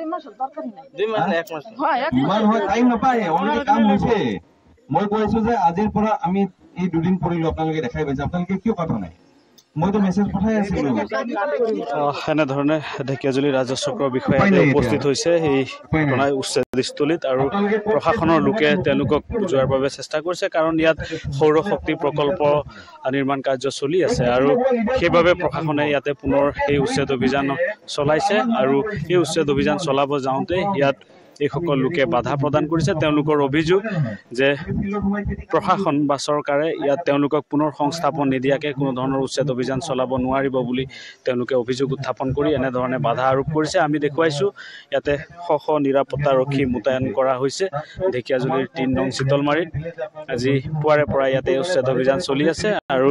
ইমান হয় টাইম নাপায় অলৰেডি কাম হৈছে মই কৈছোঁ যে আজিৰ পৰা আমি এই 2 দিন কৰিলোঁ আপোনালোকে দেখাই পাইছে আপোনালোকে কিয় কথা নাই মইতো মেছেজ পঠাই আছিলোঁ এনেধৰণে ঢেকীয়াজুলি ৰাজচক্ৰৰ বিষয়ে উপস্থিত হৈছে এই ঘটনাৰ উচ্ছেদস্থলীত আৰু প্ৰশাসনৰ লোকে তেওঁলোকক বুজোৱাৰ বাবে চেষ্টা কৰিছে কাৰণ ইয়াত সৌৰ শক্তি প্ৰকল্প নিৰ্মাণ কাৰ্য চলি আছে আৰু সেইবাবে প্ৰশাসনে ইয়াতে পুনৰ এই উচ্ছেদ অভিযান চলাইছে আৰু এই উচ্ছেদ অভিযান চলাব যাওঁতে ইয়াত এইসকল লোকে বাধা প্ৰদান কৰিছে তেওঁলোকৰ অভিযোগ যে প্ৰশাসন বা চৰকাৰে ইয়াত তেওঁলোকক পুনৰ সংস্থাপন নিদিয়াকৈ কোনো ধৰণৰ উচ্ছেদ অভিযান চলাব নোৱাৰিব বুলি তেওঁলোকে অভিযোগ উত্থাপন কৰি এনেধৰণে বাধা আৰোপ কৰিছে আমি দেখুৱাইছোঁ ইয়াতে শ নিৰাপত্তাৰক্ষী মোতায়েন কৰা হৈছে ঢেকীয়াজুলিৰ 3 নং চিতলমাৰীত আজি পুৱাৰে পৰা ইয়াতে উচ্ছেদ অভিযান চলি আছে আৰু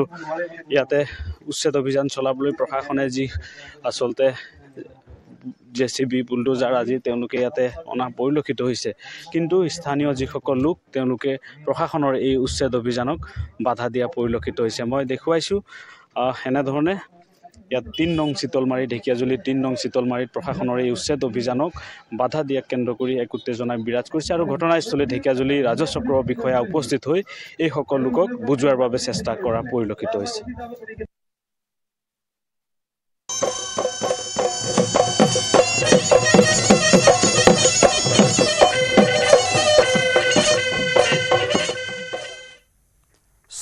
ইয়াতে উচ্ছেদ অভিযান চলাবলৈ প্ৰশাসনে যি আচলতে জেচিবি বুলডোজাৰ আজি তেওঁলোকে ইয়াতে অনা পৰিলক্ষিত হৈছে কিন্তু স্থানীয় যিসকল লোক তেওঁলোকে প্ৰশাসনৰ এই উচ্ছেদ অভিযানক বাধা দিয়া পৰিলক্ষিত হৈছে মই দেখুৱাইছোঁ এনেধৰণে ইয়াত 3 নং চিতলমাৰী ঢেকীয়াজুলিৰ 3 নং চিতলমাৰীত প্ৰশাসনৰ এই উচ্ছেদ অভিযানক বাধা দিয়াক কেন্দ্ৰ কৰি এক উত্তেজনা বিৰাজ কৰিছে আৰু ঘটনাস্থলীত ঢেকীয়াজুলি ৰাজচক্ৰৰ বিষয়া উপস্থিত হৈ এই সকল লোকক বুজোৱাৰ বাবে চেষ্টা কৰা পৰিলক্ষিত হৈছে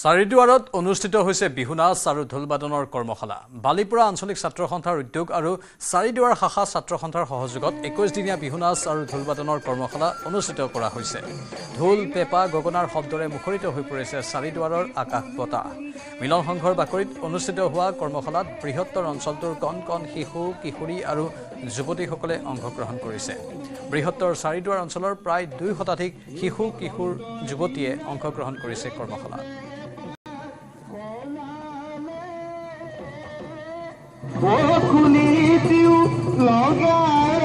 চাৰিদুৱাৰত অনুষ্ঠিত হৈছে বিহু নাচ আৰু ঢোলবাদনৰ কৰ্মশালা বালিপুৰা আঞ্চলিক ছাত্ৰ সন্থাৰ উদ্যোগ আৰু চাৰিদুৱাৰ শাখা ছাত্ৰ সন্থাৰ সহযোগত 21 দিনীয়া বিহু নাচ আৰু ঢোলবাদনৰ কৰ্মশালা অনুষ্ঠিত কৰা হৈছে ঢোল পেপা গগনাৰ শব্দৰে মুখৰিত হৈ পৰিছে চাৰিদুৱাৰৰ আকাশ বতাহ মিলন সংঘৰ বাকৰিত অনুষ্ঠিত হোৱা কৰ্মশালাত বৃহত্তৰ অঞ্চলটোৰ কণ কণ শিশু কিশোৰী আৰু যুৱতীসকলে অংশগ্ৰহণ কৰিছে বৃহত্তৰ চাৰিদুৱাৰ অঞ্চলৰ প্ৰায় 2 শতাধিক শিশু কিশোৰ যুৱতীয়ে অংশগ্ৰহণ কৰিছে কৰ্মশালাত বৰষুণি দিও লগাই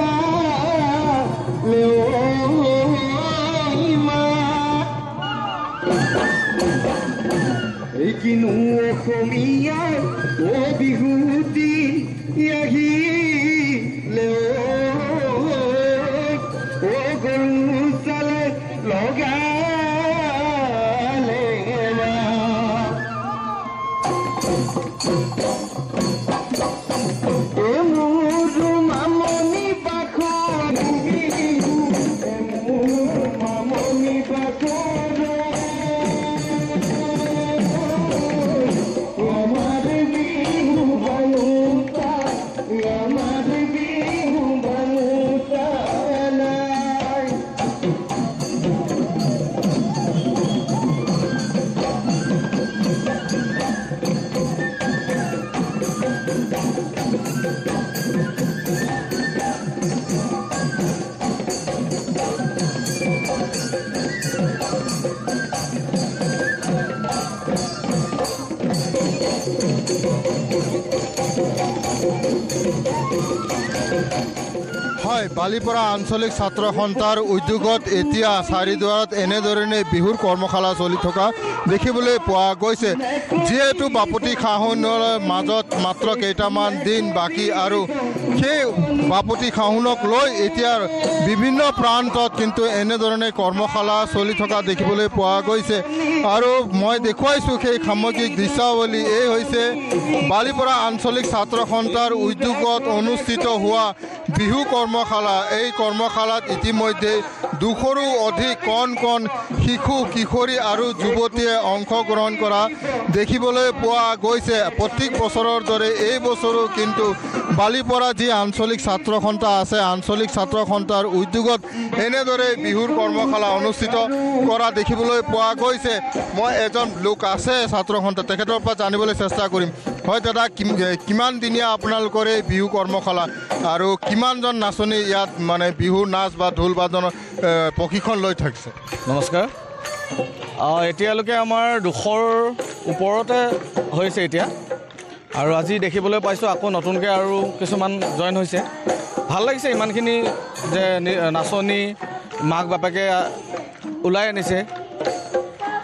এই কিনো অসমীয়াৰ অ বিহুতি আহিলে অ গৰু চালে লগালে হয় বালিপৰা আঞ্চলিক ছাত্ৰ সন্থাৰ উদ্যোগত এতিয়া চাৰিদুৱাৰত এনেধৰণে বিহুৰ কৰ্মশালা চলি থকা দেখিবলৈ পোৱা গৈছে যিহেতু বাপতি খাহুনৰ মাজত মাত্ৰ কেইটামান দিন বাকী আৰু সেই বাপতি খাহুনক লৈ এতিয়া বিভিন্ন প্ৰান্তত কিন্তু এনেধৰণে কৰ্মশালা চলি থকা দেখিবলৈ পোৱা গৈছে আৰু মই দেখুৱাইছোঁ সেই সামগ্ৰিক দৃশ্যাৱলী এই হৈছে বালিপৰা আঞ্চলিক ছাত্ৰ সন্থাৰ উদ্যোগত অনুষ্ঠিত হোৱা বিহু কৰ্মশালা এই কৰ্মশালাত ইতিমধ্যে 200ৰো অধিক কণ কণ শিশু কিশোৰী আৰু যুৱতীয়ে অংশগ্ৰহণ কৰা দেখিবলৈ পোৱা গৈছে প্ৰত্যেক বছৰৰ দৰে এই বছৰো কিন্তু বালিপৰা যি আঞ্চলিক ছাত্ৰ সন্থা আছে আঞ্চলিক ছাত্ৰ সন্থাৰ উদ্যোগত এনেদৰে বিহুৰ কৰ্মশালা অনুষ্ঠিত কৰা দেখিবলৈ পোৱা গৈছে মই এজন লোক আছে ছাত্ৰ সন্থা তেখেতৰ পৰা জানিবলৈ চেষ্টা কৰিম হয় দাদা কিমান দিনীয়া আপোনালোকৰ এই বিহু কৰ্মশালা আৰু কিমানজন নাচনী ইয়াত মানে বিহু নাচ বা ঢোল বাদনৰ প্ৰশিক্ষণ লৈ থাকিছে নমস্কাৰ এতিয়ালৈকে আমাৰ 200ৰ ওপৰতে হৈছে এতিয়া আৰু আজি দেখিবলৈ পাইছোঁ আকৌ নতুনকৈ আৰু কিছুমান জইন হৈছে ভাল লাগিছে ইমানখিনি যে নাচনী মাক বাপেকে ওলাই আনিছে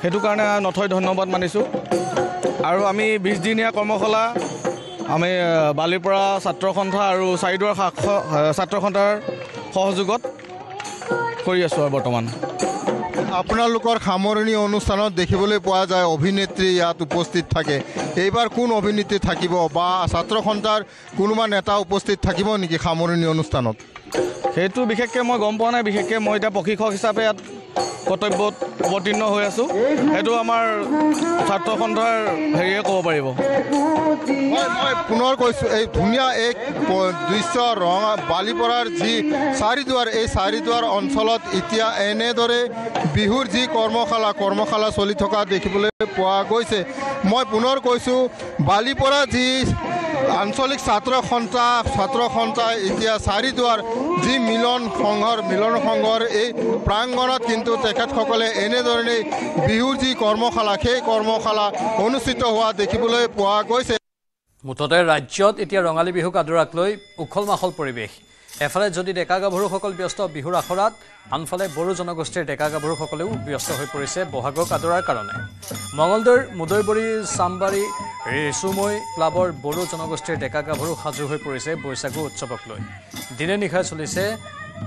সেইটো কাৰণে নথৈ ধন্যবাদ মানিছোঁ আৰু আমি 20 দিনীয়া কৰ্মশালা আমি বালিপৰা ছাত্ৰ সন্থা আৰু চাৰিদুৱাৰ ছাত্ৰ সন্থাৰ সহযোগত কৰি আছোঁ আৰু বৰ্তমান আপোনালোকৰ সামৰণি অনুষ্ঠানত দেখিবলৈ পোৱা যায় অভিনেত্ৰী ইয়াত উপস্থিত থাকে এইবাৰ কোন অভিনেত্ৰী থাকিব বা ছাত্ৰ সন্থাৰ কোনোবা নেতা উপস্থিত থাকিব নেকি সামৰণি অনুষ্ঠানত সেইটো বিশেষকৈ মই গম পোৱা নাই বিশেষকৈ মই এতিয়া প্ৰশিক্ষক হিচাপে ইয়াত কৰ্তব্যত অৱতীৰ্ণ হৈ আছোঁ সেইটো আমাৰ ছাত্ৰ সন্থাৰ হেৰিয়ে ক'ব পাৰিব মই পুনৰ কৈছোঁ এই ধুনীয়া এক দৃশ্য বালিপৰাৰ যি চাৰিদুৱাৰ এই চাৰিদুৱাৰ অঞ্চলত এতিয়া এনেদৰে বিহুৰ যি কৰ্মশালা চলি থকা দেখিবলৈ পোৱা গৈছে মই পুনৰ কৈছোঁ বালিপৰা যি আঞ্চলিক ছাত্ৰ সন্থা এতিয়া চাৰিদুৱাৰ যি মিলন সংঘৰ এই প্ৰাংগণত কিন্তু তেখেতসকলে এনেধৰণে বিহুৰ যি কৰ্মশালা সেই কৰ্মশালা অনুষ্ঠিত হোৱা দেখিবলৈ পোৱা গৈছে মুঠতে ৰাজ্যত এতিয়া ৰঙালী বিহুক আদৰাক লৈ উখল মাখল পৰিৱেশ এফালে যদি ডেকা গাভৰুসকল ব্যস্ত বিহুৰ আখৰাত আনফালে বড়ো জনগোষ্ঠীৰ ডেকা গাভৰুসকলেও ব্যস্ত হৈ পৰিছে বহাগক আদৰাৰ কাৰণে মঙলদৈৰ মুদৈবৰী চামবাৰী ৰেচুমৈ ক্লাবৰ বড়ো জনগোষ্ঠীৰ ডেকা গাভৰু সাজু হৈ পৰিছে বৈশাগু উৎসৱক লৈ দিনে নিশাই চলিছে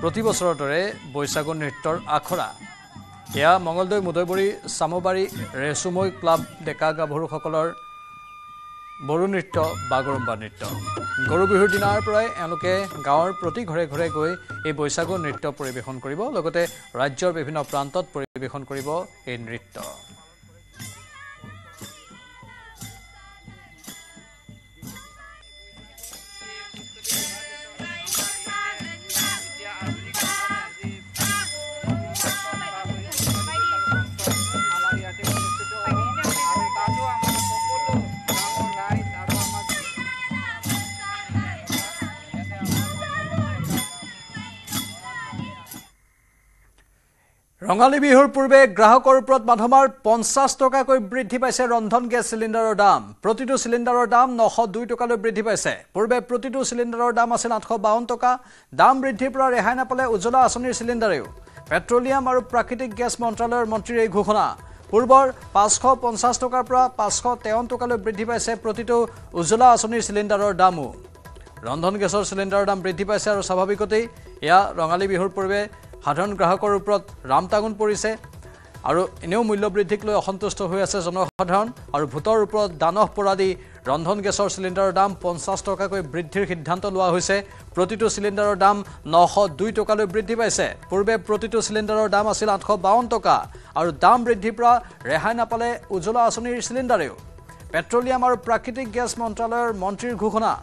প্ৰতি বছৰৰ দৰে বৈশাগু নৃত্যৰ আখৰা এয়া মঙলদৈ মুদৈবৰী চামবাৰী ৰেচুমৈ ক্লাব ডেকা গাভৰুসকলৰ বড়ো নৃত্য বাগৰুম্বা নৃত্য গৰু বিহুৰ দিনাৰ পৰাই এওঁলোকে গাঁৱৰ প্ৰতি ঘৰে ঘৰে গৈ এই বৈশাগু নৃত্য পৰিৱেশন কৰিব লগতে ৰাজ্যৰ বিভিন্ন প্ৰান্তত পৰিৱেশন কৰিব এই নৃত্য ৰঙালী বিহুৰ পূৰ্বে গ্ৰাহকৰ ওপৰত মাধমাৰ 50 টকাকৈ বৃদ্ধি পাইছে ৰন্ধন গেছ চিলিণ্ডাৰৰ দাম প্ৰতিটো চিলিণ্ডাৰৰ দাম 902 টকালৈ বৃদ্ধি পাইছে পূৰ্বে প্ৰতিটো চিলিণ্ডাৰৰ দাম আছিল 852 টকা দাম বৃদ্ধিৰ পৰা ৰেহাই নাপালে উজ্জ্বলা আঁচনিৰ চিলিণ্ডাৰেও পেট্ৰলিয়াম আৰু প্ৰাকৃতিক গেছ মন্ত্ৰালয়ৰ মন্ত্ৰীৰ এই ঘোষণা পূৰ্বৰ 550 টকাৰ পৰা 553 টকালৈ বৃদ্ধি পাইছে প্ৰতিটো উজ্জ্বলা আঁচনিৰ চিলিণ্ডাৰৰ দামও ৰন্ধন গেছৰ চিলিণ্ডাৰৰ দাম বৃদ্ধি পাইছে আৰু স্বাভাৱিকতেই এয়া ৰঙালী বিহুৰ পূৰ্বে সাধাৰণ গ্ৰাহকৰ ওপৰত ৰামটাগুন পৰিছে আৰু এনেও মূল্য বৃদ্ধিক লৈ অসন্তুষ্ট হৈ আছে জনসাধাৰণ আৰু ভোটৰ ওপৰত দানহ পৰা দি ৰন্ধন গেছৰ চিলিণ্ডাৰৰ দাম 50 টকাকৈ বৃদ্ধিৰ সিদ্ধান্ত লোৱা হৈছে প্ৰতিটো চিলিণ্ডাৰৰ দাম 902 টকালৈ বৃদ্ধি পাইছে পূৰ্বে প্ৰতিটো চিলিণ্ডাৰৰ দাম আছিল 852 টকা আৰু দাম বৃদ্ধিৰ পৰা ৰেহাই নাপালে উজ্জ্বলা আঁচনিৰ চিলিণ্ডাৰেও পেট্ৰলিয়াম আৰু প্ৰাকৃতিক গেছ মন্ত্ৰালয়ৰ মন্ত্ৰীৰ ঘোষণা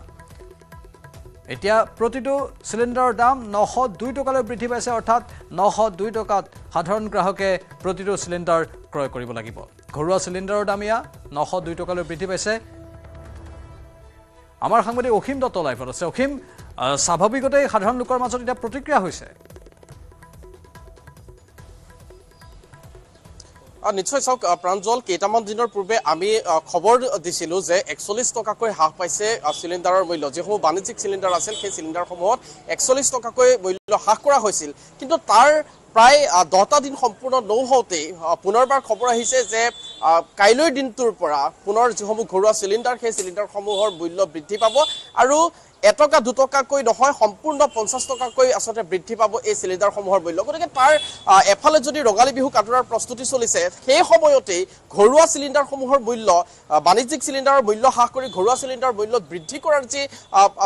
এতিয়া প্ৰতিটো চিলিণ্ডাৰৰ দাম 902 টকালৈ বৃদ্ধি পাইছে অৰ্থাৎ 902 টকাত সাধাৰণ গ্ৰাহকে প্ৰতিটো চিলিণ্ডাৰ ক্ৰয় কৰিব লাগিব ঘৰুৱা চিলিণ্ডাৰৰ দাম ইয়া 902 টকালৈ বৃদ্ধি পাইছে আমাৰ সাংবাদিক অখিম দত্ত লাইভত আছে অখিম স্বাভাৱিকতে সাধাৰণ লোকৰ মাজত এটা প্ৰতিক্ৰিয়া হৈছে নিশ্চয় চাওক প্ৰাঞ্জল কেইটামান দিনৰ পূৰ্বে আমি খবৰ দিছিলোঁ যে 41 টকাকৈ হ্ৰাস পাইছে চিলিণ্ডাৰৰ মূল্য যিসমূহ বাণিজ্যিক চিলিণ্ডাৰ আছিল সেই চিলিণ্ডাৰসমূহত 41 টকাকৈ মূল্য হ্ৰাস কৰা হৈছিল কিন্তু তাৰ প্ৰায় 10টা দিন সম্পূৰ্ণ নহওঁতেই পুনৰবাৰ খবৰ আহিছে যে কাইলৈৰ দিনটোৰ পৰা পুনৰ যিসমূহ ঘৰুৱা চিলিণ্ডাৰ সেই চিলিণ্ডাৰসমূহৰ মূল্য বৃদ্ধি পাব আৰু 1 টকা 2 টকাকৈ নহয় সম্পূৰ্ণ 50 টকাকৈ আসলে বৃদ্ধি পাব এই চিলিণ্ডাৰসমূহৰ মূল্য গতিকে তাৰ এফালে যদি ৰঙালী বিহু কাটৰাৰ প্ৰস্তুতি চলিছে সেই সময়তে ঘৰুৱা চিলিণ্ডাৰসমূহৰ মূল্য বাণিজ্যিক চিলিণ্ডাৰৰ মূল্য হ্ৰাস কৰি ঘৰুৱা চিলিণ্ডাৰৰ মূল্য বৃদ্ধি কৰাৰ যি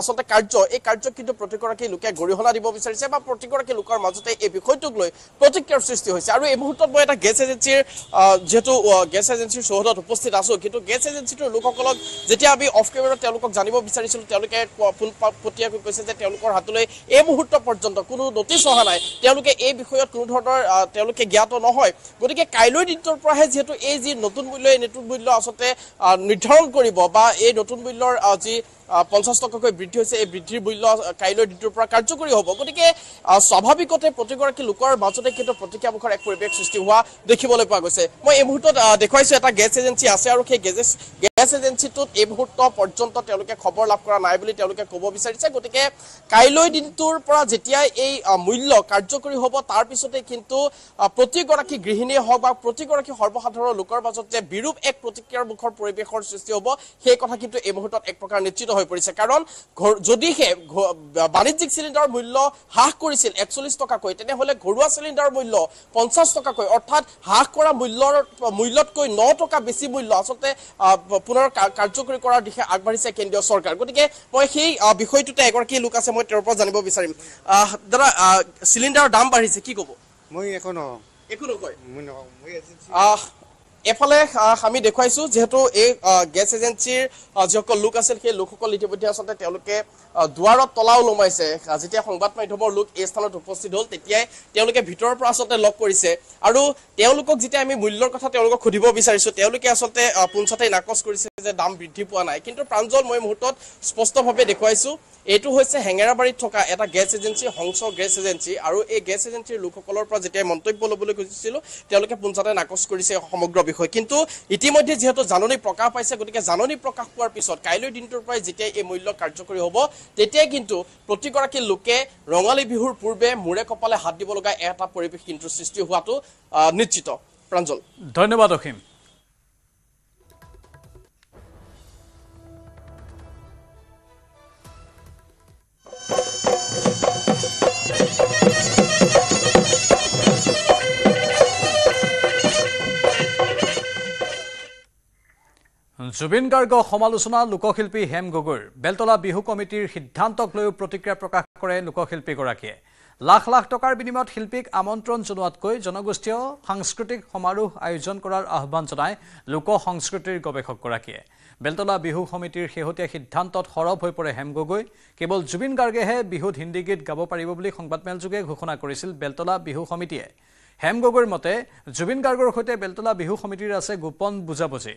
আসলে কাৰ্য এই কাৰ্য কিন্তু প্ৰতিগৰাকী লোকে গৰিহণা দিব বিচাৰিছে বা প্ৰতিগৰাকী লোকৰ মাজতে এই বিষয়টোক লৈ প্ৰতিক্ৰিয়াৰ সৃষ্টি হৈছে আৰু এই মুহূৰ্তত মই এটা গেছ এজেন্সিৰ যেহেতু গেছ এজেন্সিৰ চৌহদত উপস্থিত আছো কিন্তু গেছ এজেন্সিটোৰ লোকসকলক যেতিয়া আমি অফ কেমেৰাত তেওঁলোকক জানিব বিচাৰিছিলোঁ তেওঁলোকে পটিয়াকৈ কৈছে যে তেওঁলোকৰ হাতলৈ এই মুহূৰ্ত পৰ্যন্ত কোনো নটিছ অহা নাই তেওঁলোকে এই বিষয়ত কোনো ধৰণৰ তেওঁলোকে জ্ঞাত নহয় গতিকে কাইলৈৰ দিনটোৰ পৰাহে যেহেতু এই যি নতুন মূল্য এই নতুন মূল্য আসলে নিৰ্ধাৰণ কৰিব বা এই নতুন মূল্যৰ যি 50 টকাকৈ বৃদ্ধি হৈছে এই বৃদ্ধিৰ মূল্য কাইলৈৰ দিনটোৰ পৰা কাৰ্যকৰী হ'ব গতিকে স্বাভাৱিকতে প্ৰতিগৰাকী লোকৰ মাজতে কিন্তু প্ৰতিক্ৰিয়ামুখৰ এক পৰিৱেশ সৃষ্টি হোৱা দেখিবলৈ পোৱা গৈছে মই এই মুহূৰ্তত দেখুৱাইছো এটা গেছ এজেন্সি আছে আৰু সেই গেছ এজেন্সিটোত এই মুহূৰ্ত পৰ্যন্ত তেওঁলোকে খবৰ লাভ কৰা নাই বুলি তেওঁলোকে ক'ব বিচাৰিছে গতিকে কাইলৈ দিনটোৰ পৰা যেতিয়া এই মূল্য কাৰ্যকৰী হ'ব তাৰ পিছতে কিন্তু প্ৰতিগৰাকী গৃহিণীয়ে হওক বা প্ৰতিগৰাকী সৰ্বসাধাৰণ লোকৰ মাজত যে বিৰূপ এক প্ৰতিক্ৰিয়াৰ মুখৰ পৰিৱেশৰ সৃষ্টি হ'ব সেই কথা কিন্তু এই মুহূৰ্তত এক প্ৰকাৰ নিশ্চিত হৈ পৰিছে কাৰণ যদিহে বাণিজ্যিক চিলিণ্ডাৰৰ মূল্য হ্ৰাস কৰিছিল 41 টকাকৈ তেনেহলে ঘৰুৱা চিলিণ্ডাৰৰ মূল্য 50 টকাকৈ অৰ্থাৎ হ্ৰাস কৰা মূল্যতকৈ 9 টকা বেছি মূল্য আসলে পুনৰ কাৰ্যকৰী কৰাৰ দিশে আগবাঢ়িছে কেন্দ্ৰীয় চৰকাৰ গতিকে মই সেই বিষয়টোতে এগৰাকী লোক আছে মই তেওঁৰ পৰা জানিব বিচাৰিম দাদা চিলিণ্ডাৰৰ দাম বাঢ়িছে কি ক'ব মই একো নকয় এফালে আমি দেখুৱাইছো যেহেতু এই গেছ এজেন্সিৰ যিসকল লোক আছিল সেই লোকসকল ইতিমধ্যে আচলতে তেওঁলোকে দুৱাৰত তলাও লমাইছে যেতিয়া সংবাদ মাধ্যমৰ লোক এই স্থানত উপস্থিত হ'ল তেতিয়াই তেওঁলোকে ভিতৰৰ পৰা আচলতে লক কৰিছে আৰু তেওঁলোকক যেতিয়া আমি মূল্যৰ কথা তেওঁলোকক সুধিব বিচাৰিছো তেওঁলোকে আচলতে পুনচাতে নাকচ কৰিছে যে দাম বৃদ্ধি পোৱা নাই কিন্তু প্ৰাঞ্জল মই মুহূৰ্তত স্পষ্টভাৱে দেখুৱাইছো এইটো হৈছে হেঙেৰাবাৰীত থকা এটা gas agency Hansa gas agency আৰু এই গেছ এজেন্সিৰ লোকসকলৰ পৰা যেতিয়া মন্তব্য ল'বলৈ খুজিছিলো তেওঁলোকে পুনচাতে নাকচ কৰিছে সমগ্ৰ বিষয় কিন্তু ইতিমধ্যে যেহেতু জাননী প্ৰকাশ পাইছে গতিকে জাননী প্ৰকাশ পোৱাৰ পিছত কাইলৈ দিনটোৰ পৰা যেতিয়া এই মূল্য কাৰ্যকৰী হ'ব তেতিয়াই কিন্তু প্ৰতিগৰাকী লোকে ৰঙালী বিহুৰ পূৰ্বে মূৰে কপালে হাত দিব লগা এটা পৰিৱেশ কিন্তু সৃষ্টি হোৱাটো নিশ্চিত প্ৰাঞ্জল ধন্যবাদ অখিম জুবিন গাৰ্গ সমালোচনা লোকশিল্পী হেম গগৈৰ বেলতলা বিহু কমিটিৰ সিদ্ধান্তক লৈ প্ৰতিক্ৰিয়া প্ৰকাশ কৰে লোকশিল্পীগৰাকীয়ে লাখ লাখ টকাৰ বিনিময়ত শিল্পীক আমন্ত্ৰণ জনোৱাতকৈ জনগোষ্ঠীয় সাংস্কৃতিক সমাৰোহ আয়োজন কৰাৰ আহ্বান জনায় লোক সংস্কৃতিৰ গৱেষকগৰাকীয়ে বেলতলা বিহু সমিতিৰ শেহতীয়া সিদ্ধান্তত সৰব হৈ পৰে হেম গগৈ কেৱল জুবিন গাৰ্গেহে বিহুত হিন্দী গীত গাব পাৰিব বুলি সংবাদমেলযোগে ঘোষণা কৰিছিল বেলতলা বিহু সমিতিয়ে হেম গগৈৰ মতে জুবিন গাৰ্গৰ সৈতে বেলতলা বিহু সমিতিৰ আছে গোপন বুজাবুজি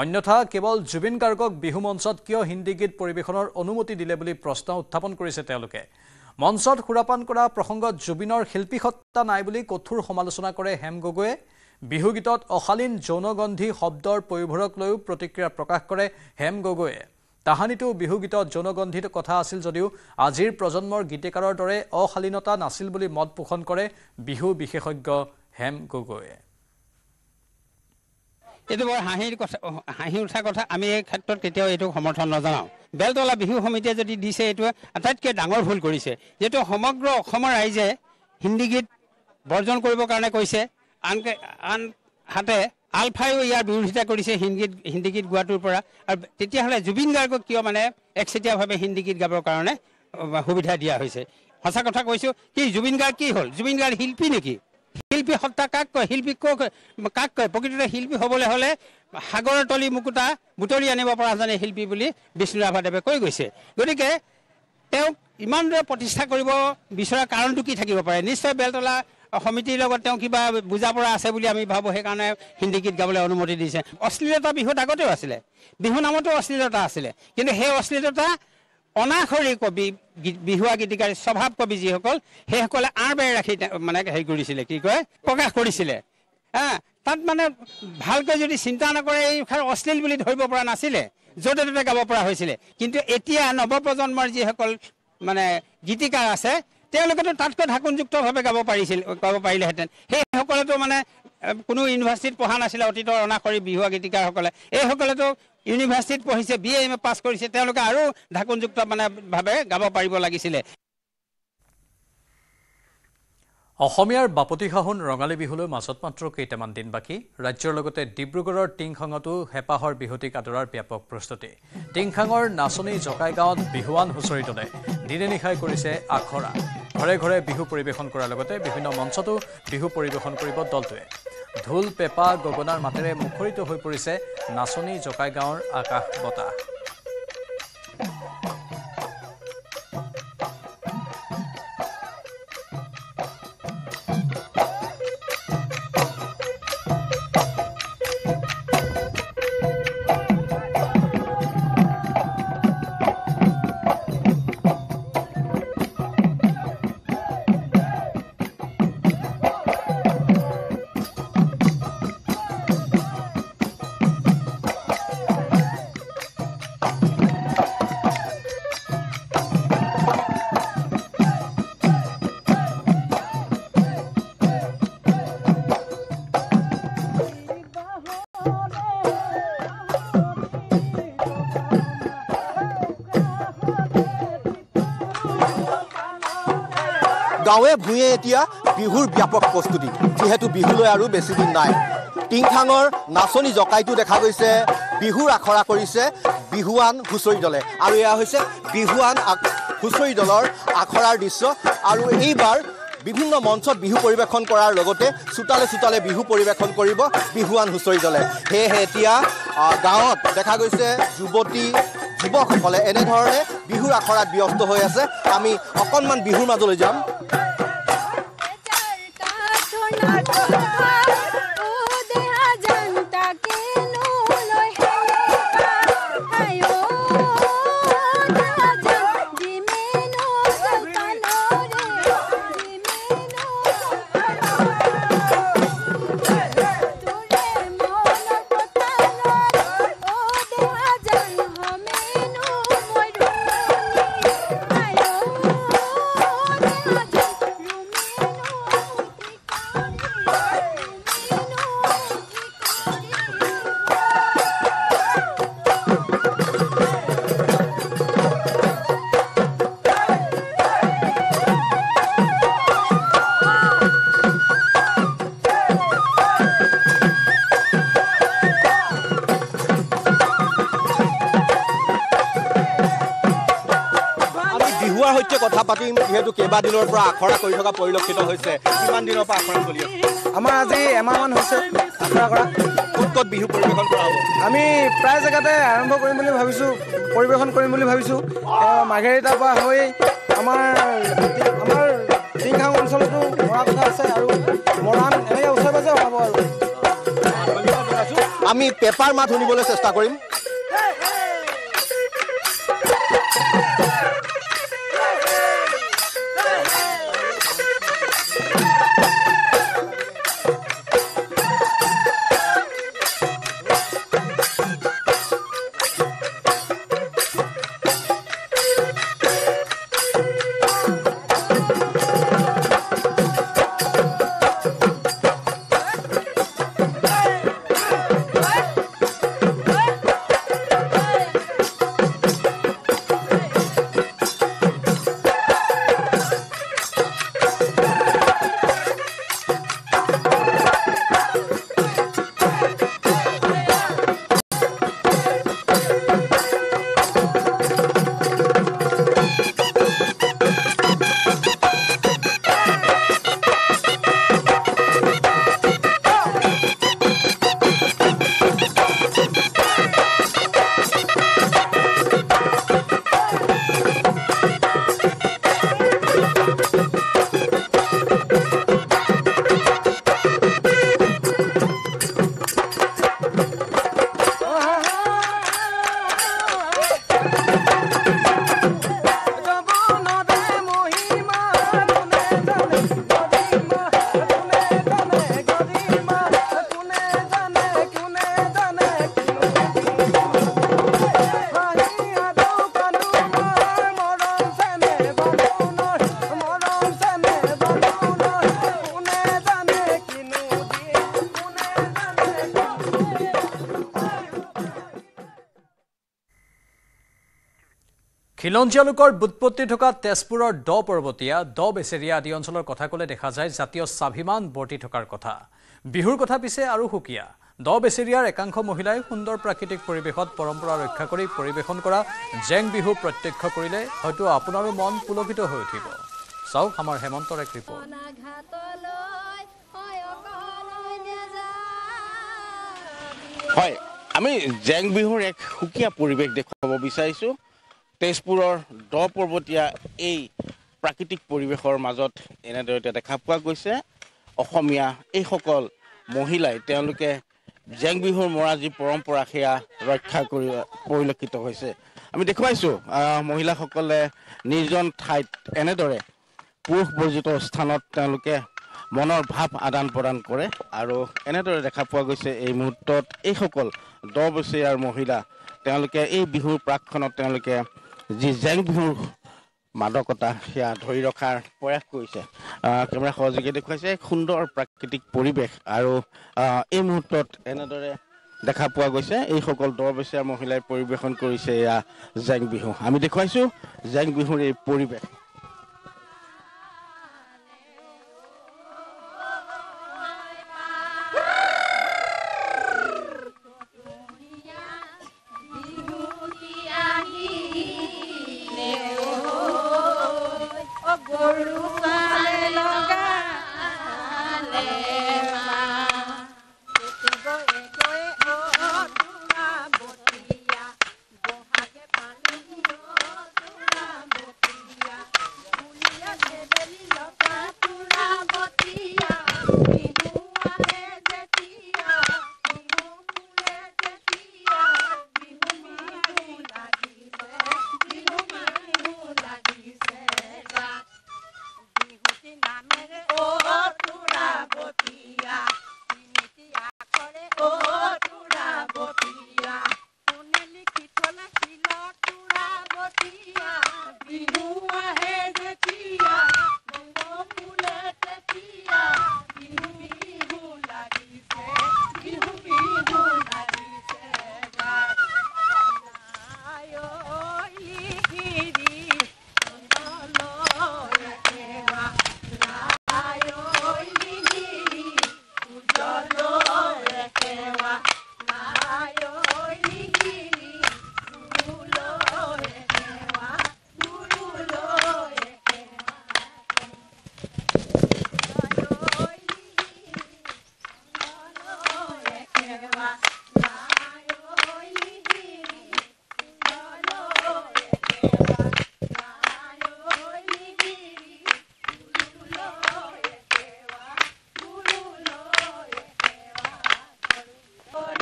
অন্যথা কেৱল জুবিন গাৰ্গক বিহু মঞ্চত কিয় হিন্দী গীত পৰিৱেশনৰ অনুমতি দিলে বুলি প্ৰশ্ন উত্থাপন কৰিছে তেওঁলোকে মঞ্চত সুৰাপান কৰা প্ৰসংগত জুবিনৰ শিল্পী সত্তা নাই বুলি কঠোৰ সমালোচনা কৰে হেম গগৈয়ে বিহু গীতত অশালীন যৌনগন্ধি শব্দৰ প্ৰয়োভৰক লৈও প্ৰতিক্ৰিয়া প্ৰকাশ কৰে হেম গগৈয়ে তাহানিটো বিহু গীতত যৌনগন্ধিৰ কথা আছিল যদিও আজিৰ প্ৰজন্মৰ গীতিকাৰৰ দৰে অশালীনতা নাছিল বুলি মত পোষণ কৰে বিহু বিশেষজ্ঞ হেম গগৈয়ে এইটো বৰ হাঁহি উঠা কথা আমি এই ক্ষেত্ৰত কেতিয়াও এইটো সমৰ্থন নজনাওঁ বেলতলা বিহু সমিতিয়ে যদি দিছে এইটো আটাইতকৈ ডাঙৰ ভুল কৰিছে যিহেতু সমগ্ৰ অসমৰ ৰাইজে হিন্দী গীত বৰ্জন কৰিবৰ কাৰণে কৈছে আনহাতে আলফাইও ইয়াৰ বিৰোধিতা কৰিছে হিন্দী গীত গোৱাটোৰ পৰা আৰু তেতিয়াহ'লে জুবিন গাৰ্গক কিয় মানে একচেটিয়াভাৱে হিন্দী গীত গাবৰ কাৰণে সুবিধা দিয়া হৈছে সঁচা কথা কৈছোঁ কি জুবিন গাৰ্গ কি হ'ল জুবিন গাৰ্গ শিল্পী নেকি শিল্পী সত্তা কাক কয় শিল্পী কাক কয় প্ৰকৃততে শিল্পী হ'বলৈ হ'লে সাগৰৰ তলি মুকুতা বুটলি আনিব পৰাজনে শিল্পী বুলি বিষ্ণু ৰাভাদেৱে কৈ গৈছে গতিকে তেওঁক ইমান দৰে প্ৰতিষ্ঠা কৰিব বিচৰা কাৰণটো কি থাকিব পাৰে নিশ্চয় বেলতলা সমিতিৰ লগত তেওঁ কিবা বুজা পৰা আছে বুলি আমি ভাবোঁ সেইকাৰণে হিন্দী গীত গাবলৈ অনুমতি দিছে অশ্লীলতা বিহুত আগতেও আছিলে বিহু নামতো অশ্লীলতা আছিলে কিন্তু সেই অশ্লীলতা অনাখৰী কবি বিহুৱা গীতিকাৰী স্বভাৱ কবি যিসকল সেইসকলে বেৰ ৰাখি মানে হেৰি কৰিছিলে কি কয় প্ৰকাশ কৰিছিলে তাত মানে ভালকৈ যদি চিন্তা নকৰে এই অশ্লীল বুলি ধৰিব পৰা নাছিলে য'তে ত'তে গাব পৰা হৈছিলে কিন্তু এতিয়া নৱপ্ৰজন্মৰ যিসকল মানে গীতিকাৰ আছে তেওঁলোকেতো তাতকৈ ঢাকোনযুক্তভাৱে গাব পাৰিলেহেঁতেন সেইসকলেতো মানে কোনো ইউনিভাৰ্চিটিত পঢ়া নাছিলে অতীতৰ অনাখৰী বিহুৱা গীতিকাৰসকলে এইসকলেতো ইউনিভাৰ্চিটিত পঢ়িছে BA MA পাছ কৰিছে তেওঁলোকে আৰু ঢাকোনযুক্ত মানে ভাৱে গাব পাৰিব লাগিছিলে অসমীয়াৰ বাপতি সাহোন ৰঙালী বিহুলৈ মাজত মাত্ৰ কেইটামান দিন বাকী ৰাজ্যৰ লগতে ডিব্ৰুগড়ৰ টিংখাঙতো হেপাহৰ বিহুটিক আদৰাৰ ব্যাপক প্ৰস্তুতি টিংখাঙৰ নাচনী জকাই গাঁৱত বিহুৱান হুঁচৰি দলে দিনে নিশাই কৰিছে আখৰা ঘৰে ঘৰে বিহু পৰিৱেশন কৰাৰ লগতে বিভিন্ন মঞ্চতো বিহু পৰিৱেশন কৰিব দলটোৱে ঢোল পেপা গগনাৰ মাতেৰে মুখৰিত হৈ পৰিছে নাচনী জকাই গাঁৱৰ আকাশ বতাহ গাঁৱে ভূঞে এতিয়া বিহুৰ ব্যাপক প্ৰস্তুতি যেহেতু বিহুলৈ আৰু বেছি দিন নাই টিংখাঙৰ নাচনী জকাইটো দেখা গৈছে বিহুৰ আখৰা কৰিছে বিহুৱান হুঁচৰি দলে আৰু এয়া হৈছে বিহুৱান হুঁচৰি দলৰ আখৰাৰ দৃশ্য আৰু এইবাৰ বিভিন্ন মঞ্চত বিহু পৰিৱেশন কৰাৰ লগতে চোতালে চোতালে বিহু পৰিৱেশন কৰিব বিহুৱান হুঁচৰি দলে সেয়েহে এতিয়া গাঁৱত দেখা গৈছে যুৱকসকলে এনেধৰণে বিহুৰ আখৰাত ব্যস্ত হৈ আছে আমি অকণমান বিহুৰ মাজলৈ যাম কথা পাতিম যেহেতু কেইবাদিনৰ পৰা আখৰা কৰি থকা পৰিলক্ষিত হৈছে কিমান দিনৰ পৰা আখৰা চলি আছে আমাৰ আজি এমাহমান হৈছে আখৰা কৰা ক'ত বিহু পৰিৱেশন কৰা হ'ব আমি প্ৰায় জেগাতে আৰম্ভ কৰিম বুলি ভাবিছোঁ পৰিৱেশন কৰিম বুলি ভাবিছোঁ মাৰ্ঘেৰিটাৰ পৰা হৈ আমাৰ টিংখাং অঞ্চলতো মৰা কথা আছে আৰু মৰাণ এনেকৈ ওচৰে পাজৰে হ'ব আৰু আমি পেপাৰ মাত শুনিবলৈ চেষ্টা কৰিম খিলঞ্জীয়া লোকৰ বুৎপত্তি থকা তেজপুৰৰ দ পৰ্বতীয়া দ বেচেৰিয়া আদি অঞ্চলৰ কথা ক'লে দেখা যায় জাতীয় স্বাভিমান বৰ্তি থকাৰ কথা বিহুৰ কথা পিছে আৰু সুকীয়া দ বেচেৰিয়াৰ একাংশ মহিলাই সুন্দৰ প্ৰাকৃতিক পৰিৱেশত পৰম্পৰা ৰক্ষা কৰি পৰিৱেশন কৰা জেং বিহু প্ৰত্যক্ষ কৰিলে হয়তো আপোনাৰো মন পুলকিত হৈ উঠিব চাওক আমাৰ হেমন্তৰ এক ৰিপৰ্ট হয় আমি জেং বিহুৰ এক সুকীয়া পৰিৱেশ দেখুৱাব বিচাৰিছোঁ তেজপুৰৰ দ পৰ্বতীয়া এই প্ৰাকৃতিক পৰিৱেশৰ মাজত এনেদৰে দেখা পোৱা গৈছে অসমীয়া এইসকল মহিলাই তেওঁলোকে জেং বিহুৰ মৰা যি পৰম্পৰা সেয়া ৰক্ষা কৰি পৰিলক্ষিত হৈছে আমি দেখুৱাইছোঁ মহিলাসকলে নিৰ্জন ঠাইত এনেদৰে পুৰুষ বৰ্জিত স্থানত তেওঁলোকে মনৰ ভাৱ আদান প্ৰদান কৰে আৰু এনেদৰে দেখা পোৱা গৈছে এই মুহূৰ্তত এইসকল দ বেচেৰিয়াৰ মহিলা তেওঁলোকে এই বিহুৰ প্ৰাকখনত তেওঁলোকে যি জেং বিহুৰ মাদকতা সেয়া ধৰি ৰখাৰ প্ৰয়াস কৰিছে কেমেৰা সহযোগে দেখুৱাইছে এক সুন্দৰ প্ৰাকৃতিক পৰিৱেশ আৰু এই মুহূৰ্তত এনেদৰে দেখা পোৱা গৈছে এইসকল দ বেচেৰিয়াৰ মহিলাই পৰিৱেশন কৰিছে এয়া জেং বিহু আমি দেখুৱাইছোঁ জেং বিহুৰ এই পৰিৱেশ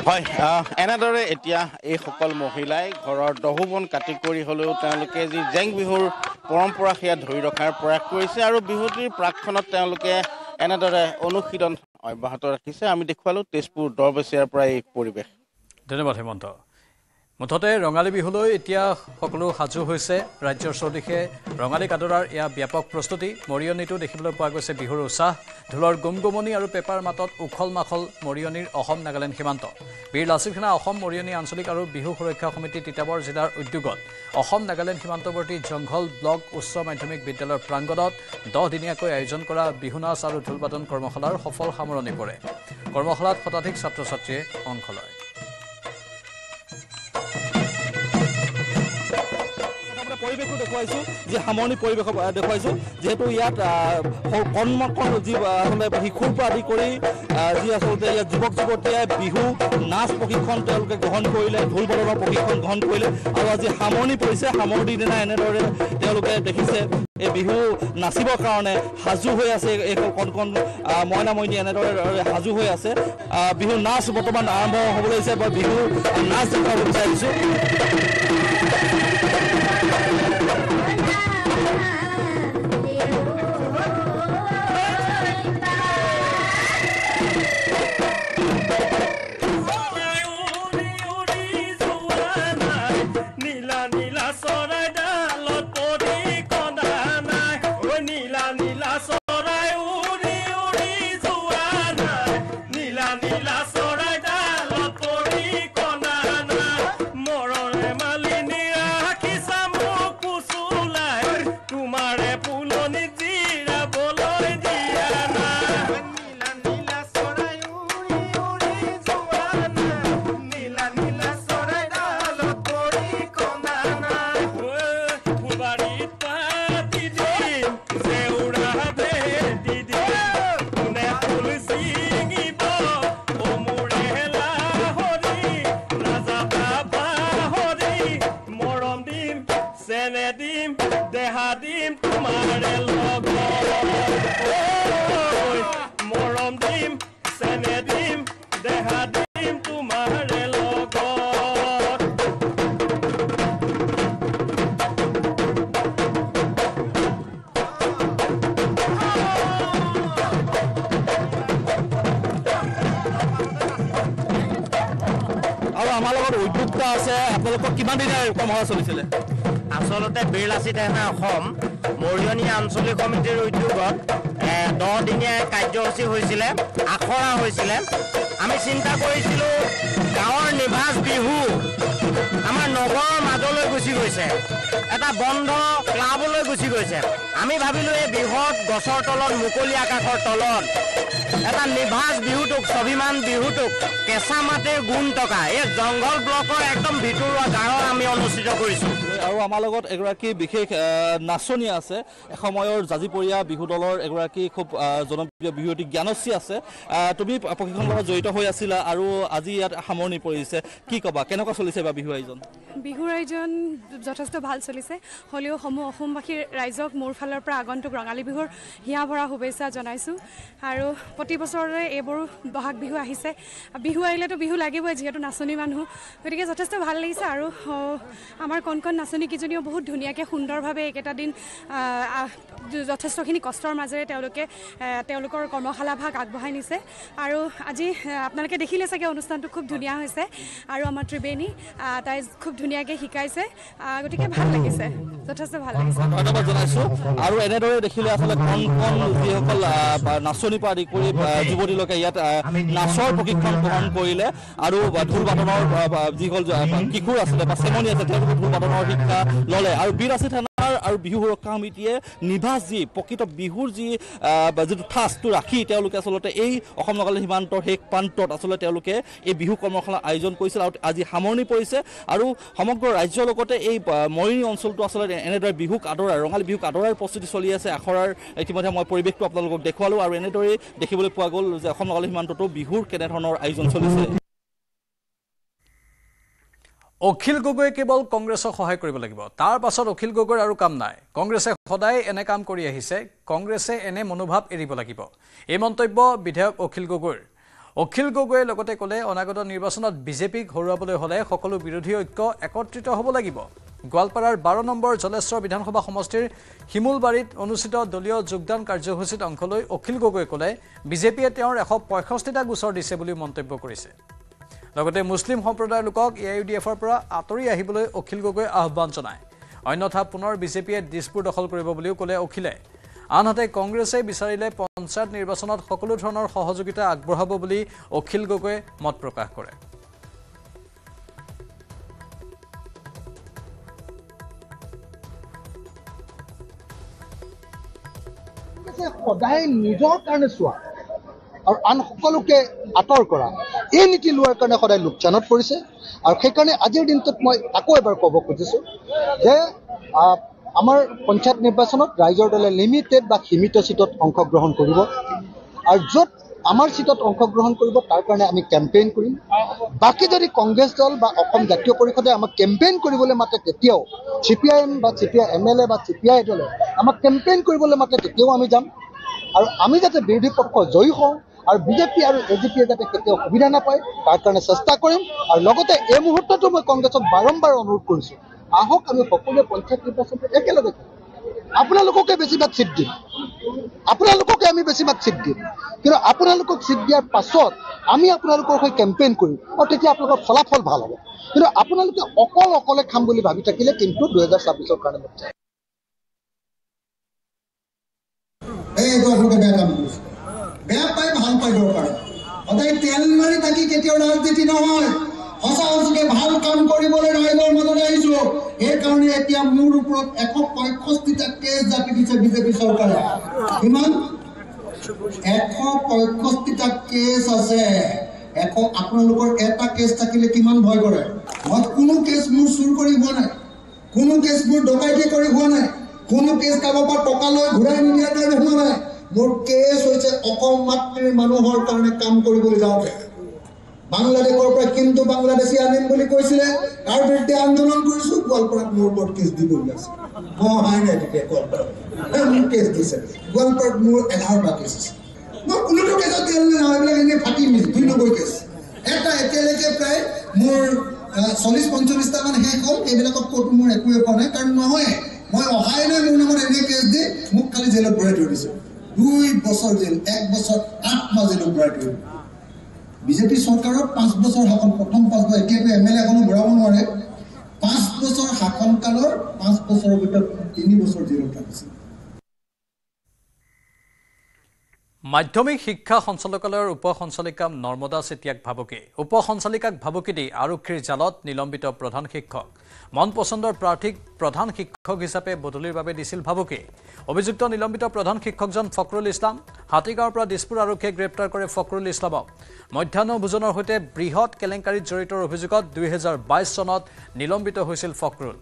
হয় এনেদৰে এতিয়া এইসকল মহিলাই ঘৰৰ দহুবন কাটি কৰি হ'লেও তেওঁলোকে যি জেং বিহুৰ পৰম্পৰা সেয়া ধৰি ৰখাৰ প্ৰয়াস কৰিছে আৰু বিহুটিৰ প্ৰাকখনত তেওঁলোকে এনেদৰে অনুশীলন অব্যাহত ৰাখিছে আমি দেখুৱালোঁ তেজপুৰ দ বেচেৰিয়াৰ পৰা এই পৰিৱেশ ধন্যবাদ হেমন্ত মুঠতে ৰঙালী বিহুলৈ এতিয়া সকলো সাজু হৈছে ৰাজ্যৰ চৌদিশে ৰঙালী কাদৰাৰ এয়া ব্যাপক প্ৰস্তুতি মৰিয়নীটো দেখিবলৈ পোৱা গৈছে বিহুৰ উৎসাহ ঢোলৰ গুমগুমনি আৰু পেপাৰ মাতত উখল মাখল মৰিয়নীৰ অসম নাগালেণ্ড সীমান্ত বীৰ লাচিত সেনা অসম মৰিয়নী আঞ্চলিক আৰু বিহু সুৰক্ষা সমিতি তিতাবৰ জিলাৰ উদ্যোগত অসম নাগালেণ্ড সীমান্তৱৰ্তী জংঘল ব্লক উচ্চ মাধ্যমিক বিদ্যালয়ৰ প্ৰাংগণত 10 দিনীয়াকৈ আয়োজন কৰা বিহু নাচ আৰু ঢোলবাদন কৰ্মশালাৰ সফল সামৰণি পৰে কৰ্মশালাত শতাধিক ছাত্ৰ ছাত্ৰীয়ে অংশ লয় পৰিৱেশো দেখুৱাইছোঁ যি সামৰণি পৰিৱেশ দেখুৱাইছোঁ যিহেতু ইয়াত কৰ্মকৰ যি আচলতে শিশুৰ পৰা আদি কৰি যি আচলতে ইয়াত যুৱক যুৱতীয়ে বিহু নাচ প্ৰশিক্ষণ তেওঁলোকে গ্ৰহণ কৰিলে ঢোল বাদনৰ প্ৰশিক্ষণ গ্ৰহণ কৰিলে আৰু আজি সামৰণি পৰিছে সামৰণিৰ দিনা এনেদৰে তেওঁলোকে দেখিছে এই বিহু নাচিবৰ কাৰণে সাজু হৈ আছে এই কণ কণ মইনা মইনী এনেদৰে সাজু হৈ আছে বিহু নাচ বৰ্তমান আৰম্ভ হ'বলৈ লৈছে বা বিহু নাচ দেখুৱাব বিচাৰিছোঁ অভিজ্ঞতা আছে আপোনালোকৰ কিমান দিনৰ কৰ্মশালা চলিছিলে আচলতে বীৰলাচিত সেনা অসম মৰিয়নি আঞ্চলিক সমিতিৰ উদ্যোগত 10 দিনীয়া কাৰ্যসূচী হৈছিলে আখৰা হৈছিলে আমি চিন্তা কৰিছিলোঁ গাঁৱৰ নিভাঁজ বিহু আমাৰ নগৰৰ মাজলৈ গুচি গৈছে এটা বন্ধ ক্লাবলৈ গুচি গৈছে আমি ভাবিলোঁ এই বিহুত গছৰ তলত মুকলি আকাশৰ তলত এটা নিভাঁজ বিহুটোক স্বাভিমান বিহুটোক কেঁচা মাটিৰ গুণ টকা এই জংঘল ব্লকৰ একদম ভিতৰুৱা গাঁৱত আমি অনুষ্ঠিত কৰিছোঁ আৰু আমাৰ লগত এগৰাকী বিশেষ নাচনি আছে এসময়ৰ জাজিপৰীয়া বিহু দলৰ এগৰাকী খুব জনপ্ৰিয় বিহুৱতী জ্ঞানশ্ৰী আছে তুমি প্ৰশিক্ষণৰ লগত জড়িত হৈ আছিলা আৰু আজি ইয়াত সামৰণি পৰিছে কি ক'বা কেনেকুৱা চলিছে বা বিহু আয়োজন বিহুৰ আয়োজন যথেষ্ট ভাল চলিছে হ'লেও অসমবাসীৰ ৰাইজক মোৰ ফালৰ পৰা আগন্তুক ৰঙালী বিহুৰ হিয়া ভৰা শুভেচ্ছা জনাইছোঁ আৰু প্ৰতি বছৰৰে এইবোৰ বহাগ বিহু আহিছে বিহু আহিলেতো বিহু লাগিবই যিহেতু নাচনী মানুহ গতিকে যথেষ্ট ভাল লাগিছে আৰু আমাৰ কণ নাচনীকেইজনীও বহুত ধুনীয়াকৈ সুন্দৰভাৱে এইকেইটা দিন যথেষ্টখিনি কষ্টৰ মাজেৰে তেওঁলোকৰ কৰ্মশালা ভাগ আগবঢ়াই নিছে আৰু আজি আপোনালোকে দেখিলে চাগে অনুষ্ঠানটো খুব ধুনীয়া হৈছে আৰু আমাৰ ত্ৰিবেণী তাই খুব ধুনীয়াকৈ শিকাইছে গতিকে ভাল লাগিছে যথেষ্ট ভাল লাগিছে ধন্যবাদ জনাইছোঁ আৰু এনেদৰে দেখিলে আচলতে কণ যিসকল নাচনী পৰা আদি কৰি যুৱতীলোকে ইয়াত নাচৰ প্ৰশিক্ষণ গ্ৰহণ কৰিলে আৰু ঢোল বাদনৰ যিসকল কিশোৰ আছিলে বা চেমনি আছে তেওঁলোকে ঢোল বাদনৰ শিক্ষা ল'লে আৰু বীৰলাচিত সেনাৰ আৰু বিহু সুৰক্ষা সমিতিয়ে নিভাঁজ যি প্ৰকৃত বিহুৰ যিটো ঠাঁচটো ৰাখি তেওঁলোকে আচলতে এই অসম নাগালেণ্ড সীমান্তৰ শেষ প্ৰান্তত আচলতে তেওঁলোকে এই বিহু কৰ্মশালা আয়োজন কৰিছিল আৰু আজি সামৰণি পৰিছে আৰু সমগ্ৰ ৰাজ্যৰ লগতে এই মৰিয়নি অঞ্চলটো আচলতে এনেদৰে বিহুক আদৰাৰ ৰঙালী বিহুক আদৰাৰ প্ৰস্তুতি চলি আছে আখৰাৰ ইতিমধ্যে মই পৰিৱেশটো আপোনালোকক দেখুৱালোঁ আৰু এনেদৰেই দেখিবলৈ পোৱা গ'ল যে অসম নাগালেণ্ড সীমান্ততো বিহুৰ কেনেধৰণৰ আয়োজন চলিছে অখিল গগৈ কেৱল কংগ্ৰেছক সহায় কৰিব লাগিব তাৰ পাছত অখিল গগৈৰ আৰু কাম নাই কংগ্ৰেছে সদায় এনে কাম কৰি আহিছে কংগ্ৰেছে এনে মনোভাৱ এৰিব লাগিব এই মন্তব্য বিধায়ক অখিল গগৈয়ে লগতে ক'লে অনাগত নিৰ্বাচনত বিজেপিক হৰুৱাবলৈ হ'লে সকলো বিৰোধী ঐক্য একত্ৰিত হ'ব লাগিব গোৱালপাৰাৰ 12 নম্বৰ জলেশ্বৰ বিধানসভা সমষ্টিৰ হিমুলবাৰীত অনুষ্ঠিত দলীয় যোগদান কাৰ্যসূচীত অংশ লৈ অখিল গগৈয়ে ক'লে বিজেপিয়ে তেওঁৰ 165টা গোচৰ দিছে বুলি মন্তব্য কৰিছে লগতে মুছলিম সম্প্ৰদায়ৰ লোকক AIUDFৰ পৰা আঁতৰি আহিবলৈ অখিল গগৈ আহ্বান জনায় অন্যথা পুনৰ বিজেপিয়ে দিছপুৰ দখল কৰিব বুলিও ক'লে অখিলে আনহাতে কংগ্ৰেছে বিচাৰিলে পঞ্চায়ত নিৰ্বাচনত সকলো ধৰণৰ সহযোগিতা আগবঢ়াব বুলি অখিল গগৈয়ে মত প্ৰকাশ কৰে সদায় নিজৰ কাৰণে চোৱা আৰু আন সকলোকে আঁতৰ কৰা এই নীতি লোৱাৰ কাৰণে সদায় লোকচানত পৰিছে আৰু সেইকাৰণে আজিৰ দিনটোত মই আকৌ এবাৰ ক'ব খুজিছোঁ যে আমাৰ পঞ্চায়ত নিৰ্বাচনত ৰাইজৰ দলে লিমিটেড বা সীমিত চিটত অংশগ্ৰহণ কৰিব আৰু য'ত আমাৰ চিটত অংশগ্ৰহণ কৰিব তাৰ কাৰণে আমি কেম্পেইন কৰিম বাকী যদি কংগ্ৰেছ দল বা অসম জাতীয় পৰিষদে আমাক কেম্পেইন কৰিবলৈ মাতে তেতিয়াও CPIM বা CPI MLA বা CPI দলে আমাক কেম্পেইন কৰিবলৈ মাতে তেতিয়াও আমি যাম আৰু আমি যাতে বিৰোধী পক্ষ জয়ী হওঁ আৰু বিজেপি আৰু AGPয়ে যাতে কেতিয়াও সুবিধা নাপায় তাৰ কাৰণে চেষ্টা কৰিম আৰু লগতে এই মুহূৰ্ততো মই কংগ্ৰেছক বাৰম্বাৰ অনুৰোধ কৰিছোঁ আহক আমি সকলোৱে পঞ্চায়ত নিৰ্বাচনটো একেলগে আপোনালোককে বেছিভাগ চিট দিম আপোনালোককে আমি বেছিভাগ চিট দিম কিন্তু আপোনালোকক চিট দিয়াৰ পাছত আমি আপোনালোকৰ হৈ কেম্পেইন কৰিম আৰু তেতিয়া আপোনালোকৰ ফলাফল ভাল হ'ব কিন্তু আপোনালোকে অকলে খাম বুলি ভাবি থাকিলে কিন্তু 2026ৰ কাৰণে বেয়া পাই ভাল পাই দৰকাৰ সদায় তেল মাৰি থাকি কেতিয়াও ৰাজনীতি নহয় সঁচা সঁচাকে ভাল কাম কৰিবলৈ ৰাইজৰ মাজলৈ আহিছো সেইকাৰণে এতিয়া মোৰ ওপৰত 165টা কেছ জাপি দিছে বিজেপি চৰকাৰে কিমান 165টা কেছ আছে আপোনালোকৰ এটা কেছ থাকিলে কিমান ভয় কৰে মই কোনো কেছ মোৰ চুৰ কৰি হোৱা নাই কোনো কেছ মোৰ ডকাইতি কৰি হোৱা নাই কোনো কেছ কাৰোবাৰ পৰা টকা লৈ ঘূৰাই নিদিয়াৰ কাৰণে হোৱা নাই মোৰ কেছ হৈছে অসম মাতৃৰ মানুহৰ কাৰণে কাম কৰিবলৈ যাওঁতে বাংলাদেশৰ পৰা কিন্তু বাংলাদেশী আনিম বুলি কৈছিলে তাৰ বিৰুদ্ধে আন্দোলন কৰিছোঁ গোৱালপাৰাত মোৰ ওপৰত কেছ দিব ওলাইছে হয় নাই তেতিয়া গোৱালপাৰাত মোৰ কেছ দিছে গোৱালপাৰাত মোৰ 11টা কেছ আছে মই কোনোটো কেছত তেল নহয় এইবিলাক এনেই ফাটি মিছ 290 কেছ এটা এতিয়ালৈকে প্ৰায় মোৰ 40-45টা মান শেষ হ'ল এইবিলাকত ক'তো মোৰ একোৱে পোৱা নাই কাৰণ নহয় মই অহাই নাই মোৰ নামত এনে কেছ দি মোক খালি জেলত ভৰাই থৈ দিছে 2 বছৰ জেল 1 বছৰ 8 মাহ জেলত ভৰাই থৈ বিজেপি চৰকাৰৰ 5 বছৰ শাসন প্ৰথম 5 বছৰ এতিয়াতো এমএলএ এখনো ঘূৰাব নোৱাৰে 5 বছৰ শাসনকালৰ 5 বছৰৰ ভিতৰত 3 বছৰ জিৰ' থাকিছে মাধ্যমিক শিক্ষা সঞ্চালকালয়ৰ উপ সঞ্চালিকা নৰ্মদা চেতিয়াক ভাবুকি উপ সঞ্চালিকাক ভাবুকি দি আৰক্ষীৰ জালত নিলম্বিত প্ৰধান শিক্ষক মন পছন্দৰ প্ৰাৰ্থীক প্ৰধান শিক্ষক হিচাপে বদলিৰ বাবে দিছিল ভাবুকি অভিযুক্ত নিলম্বিত প্ৰধান শিক্ষকজন ফখৰুল ইছলাম হাতীগাঁৱৰ পৰা দিছপুৰ আৰক্ষীয়ে গ্ৰেপ্তাৰ কৰে ফখৰুল ইছলামক মধ্যাহ্ন ভোজনৰ সৈতে বৃহৎ কেলেংকাৰীত জড়িত অভিযোগত 2022 চনত নিলম্বিত হৈছিল ফখৰুল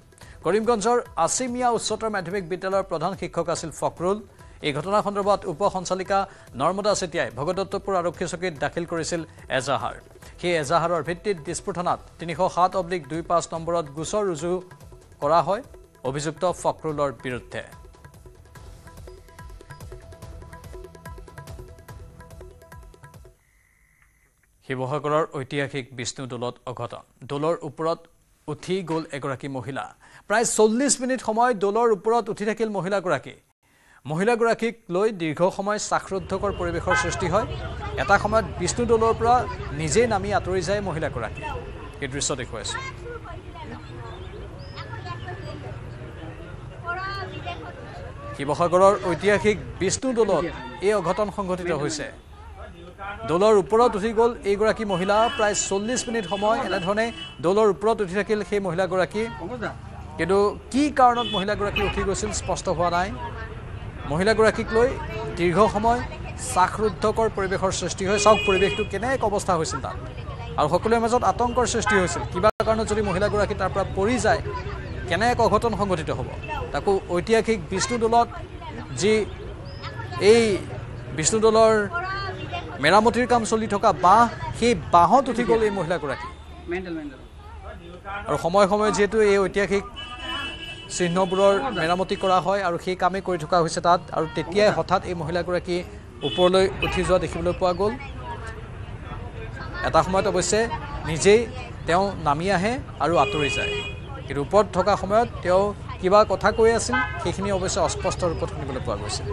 কৰিমগঞ্জৰ আসিমিয়া উচ্চতৰ মাধ্যমিক বিদ্যালয়ৰ প্ৰধান শিক্ষক আছিল ফখৰুল এই ঘটনা সন্দৰ্ভত উপ সঞ্চালিকা নৰ্মদা চেতিয়াই ভগদত্তপুৰ আৰক্ষী চকীত দাখিল কৰিছিল এজাহাৰ সেই এজাহাৰৰ ভিত্তিত দিছপুৰ থানাত 307/25 নম্বৰত গোচৰ ৰুজু কৰা হয় অভিযুক্ত ফখৰুলৰ বিৰুদ্ধে শিৱসাগৰৰ ঐতিহাসিক বিষ্ণু দৌলত অঘটন দৌলৰ ওপৰত উঠি গ'ল এগৰাকী মহিলা প্ৰায় 40 মিনিট সময় দৌলৰ ওপৰত উঠি থাকিল মহিলাগৰাকীক লৈ দীৰ্ঘ সময় শ্বাসৰুদ্ধকৰ পৰিৱেশৰ সৃষ্টি হয় এটা সময়ত বিষ্ণু দৌলৰ পৰা নিজে নামি আঁতৰি যায় মহিলাগৰাকী এই দৃশ্য দেখুৱাইছে শিৱসাগৰৰ ঐতিহাসিক বিষ্ণু দৌলত এই অঘটন সংঘটিত হৈছে দৌলৰ ওপৰত উঠি গ'ল এইগৰাকী মহিলা প্ৰায় 40 মিনিট সময় এনেধৰণে দৌলৰ ওপৰত উঠি থাকিল সেই মহিলাগৰাকী কিন্তু কি কাৰণত মহিলাগৰাকী উঠি গৈছিল স্পষ্ট হোৱা নাই মহিলাগৰাকীক লৈ দীৰ্ঘ সময় শ্বাসৰুদ্ধকৰ পৰিৱেশৰ সৃষ্টি হয় চাওক পৰিৱেশটো কেনে এক অৱস্থা হৈছিল তাত আৰু সকলোৰে মাজত আতংকৰ সৃষ্টি হৈছিল কিবা কাৰণত যদি মহিলাগৰাকী তাৰ পৰা পৰি যায় কেনে এক অঘটন সংঘটিত হ'ব তাকো ঐতিহাসিক বিষ্ণু দৌলত যি এই বিষ্ণু দৌলৰ মেৰামতিৰ কাম চলি থকা বাঁহ সেই বাঁহত উঠি গ'ল এই মহিলাগৰাকী আৰু সময়ে সময়ে যিহেতু এই ঐতিহাসিক চিহ্নবোৰৰ মেৰামতি কৰা হয় আৰু সেই কামেই কৰি থকা হৈছে তাত আৰু তেতিয়াই হঠাৎ এই মহিলাগৰাকী ওপৰলৈ উঠি যোৱা দেখিবলৈ পোৱা গ'ল এটা সময়ত অৱশ্যে নিজেই তেওঁ নামি আহে আৰু আঁতৰি যায় কিন্তু ওপৰত থকা সময়ত তেওঁ কিবা কথা কৈ আছিল সেইখিনি অৱশ্যে অস্পষ্ট ৰূপত শুনিবলৈ পোৱা গৈছিল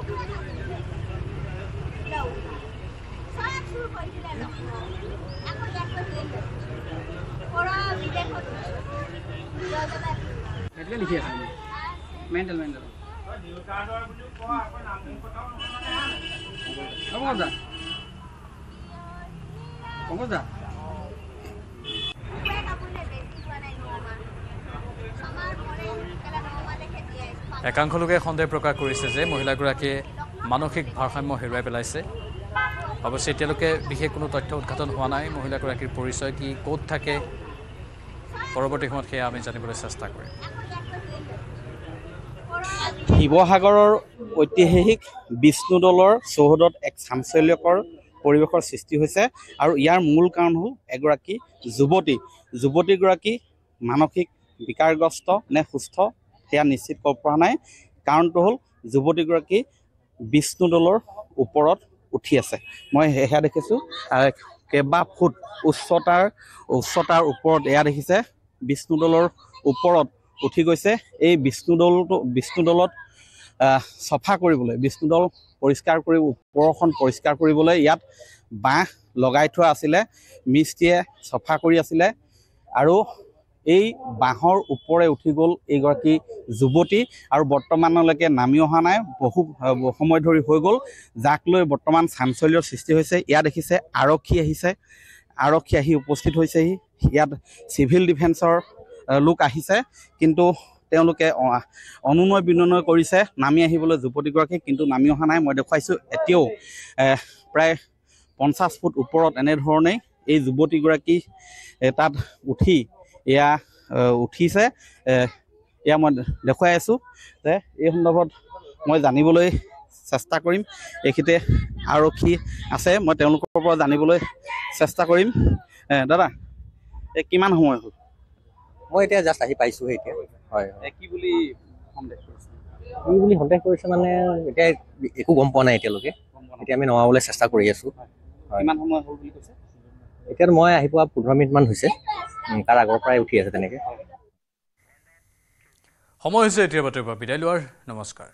লিখি আছে মেণ্টেল একাংশ লোকে সন্দেহ প্ৰকাশ কৰিছে যে মহিলাগৰাকীয়ে মানসিক ভাৰসাম্য হেৰুৱাই পেলাইছে অৱশ্যে এতিয়ালৈকে বিশেষ কোনো তথ্য উদ্ঘাটন হোৱা নাই মহিলাগৰাকীৰ পৰিচয় কি ক'ত থাকে পৰৱৰ্তী সময়ত সেয়া আমি জানিবলৈ চেষ্টা কৰিম শিৱসাগৰৰ ঐতিহাসিক বিষ্ণু দৌলৰ চৌহদত এক চাঞ্চল্যকৰ পৰিৱেশৰ সৃষ্টি হৈছে আৰু ইয়াৰ মূল কাৰণ হ'ল এগৰাকী যুৱতীগৰাকী মানসিক বিকাৰগ্ৰস্ত নে সুস্থ সেয়া নিশ্চিত কৰিব পৰা নাই কাৰণটো হ'ল যুৱতীগৰাকী বিষ্ণু দৌলৰ ওপৰত উঠি আছে মই সেয়া দেখিছোঁ কেইবা ফুট উচ্চতাৰ ওপৰত এয়া দেখিছে বিষ্ণু দৌলৰ ওপৰত উঠি গৈছে এই বিষ্ণু দৌলত চফা কৰিবলৈ বিষ্ণু দৌল পৰিষ্কাৰ কৰি ওপৰখন পৰিষ্কাৰ কৰিবলৈ ইয়াত বাঁহ লগাই থোৱা আছিলে মিস্ত্ৰীয়ে চফা কৰি আছিলে আৰু এই বাঁহৰ ওপৰে উঠি গ'ল এইগৰাকী যুৱতী আৰু বৰ্তমানলৈকে নামি অহা নাই বহু সময় ধৰি হৈ গ'ল যাক লৈ বৰ্তমান চাঞ্চল্যৰ সৃষ্টি হৈছে ইয়াত দেখিছে আৰক্ষী আহি উপস্থিত হৈছেহি ইয়াত চিভিল ডিফেন্সৰ লোক আহিছে কিন্তু তেওঁলোকে অনুনয় বিনয় কৰিছে নামি আহিবলৈ যুৱতীগৰাকীক কিন্তু নামি অহা নাই মই দেখুৱাইছোঁ এতিয়াও প্ৰায় 50 ফুট ওপৰত এনেধৰণেই এই যুৱতীগৰাকী তাত উঠিছে এয়া মই দেখুৱাই আছোঁ যে এই সন্দৰ্ভত মই জানিবলৈ চেষ্টা কৰিম এইখিনিতে আৰক্ষী আছে মই তেওঁলোকৰ পৰা জানিবলৈ চেষ্টা কৰিম দাদা কিমান সময় হ'ল মই এতিয়া জাষ্ট আহি পাইছোঁহে এতিয়া হয় কি বুলি সন্দেহ কৰিছে মানে এতিয়া একো গম পোৱা নাই এতিয়ালৈকে এতিয়া আমি নমাবলৈ চেষ্টা কৰি আছোঁ কিমান সময় হ'ল বুলি কৈছে এতিয়া মই আহি পোৱা 15 মিনিটমান হৈছে তাৰ আগৰ পৰাই উঠি আছে তেনেকৈ সময় হৈছে এতিয়া বাতৰিৰ পৰা বিদায় লোৱাৰ নমস্কাৰ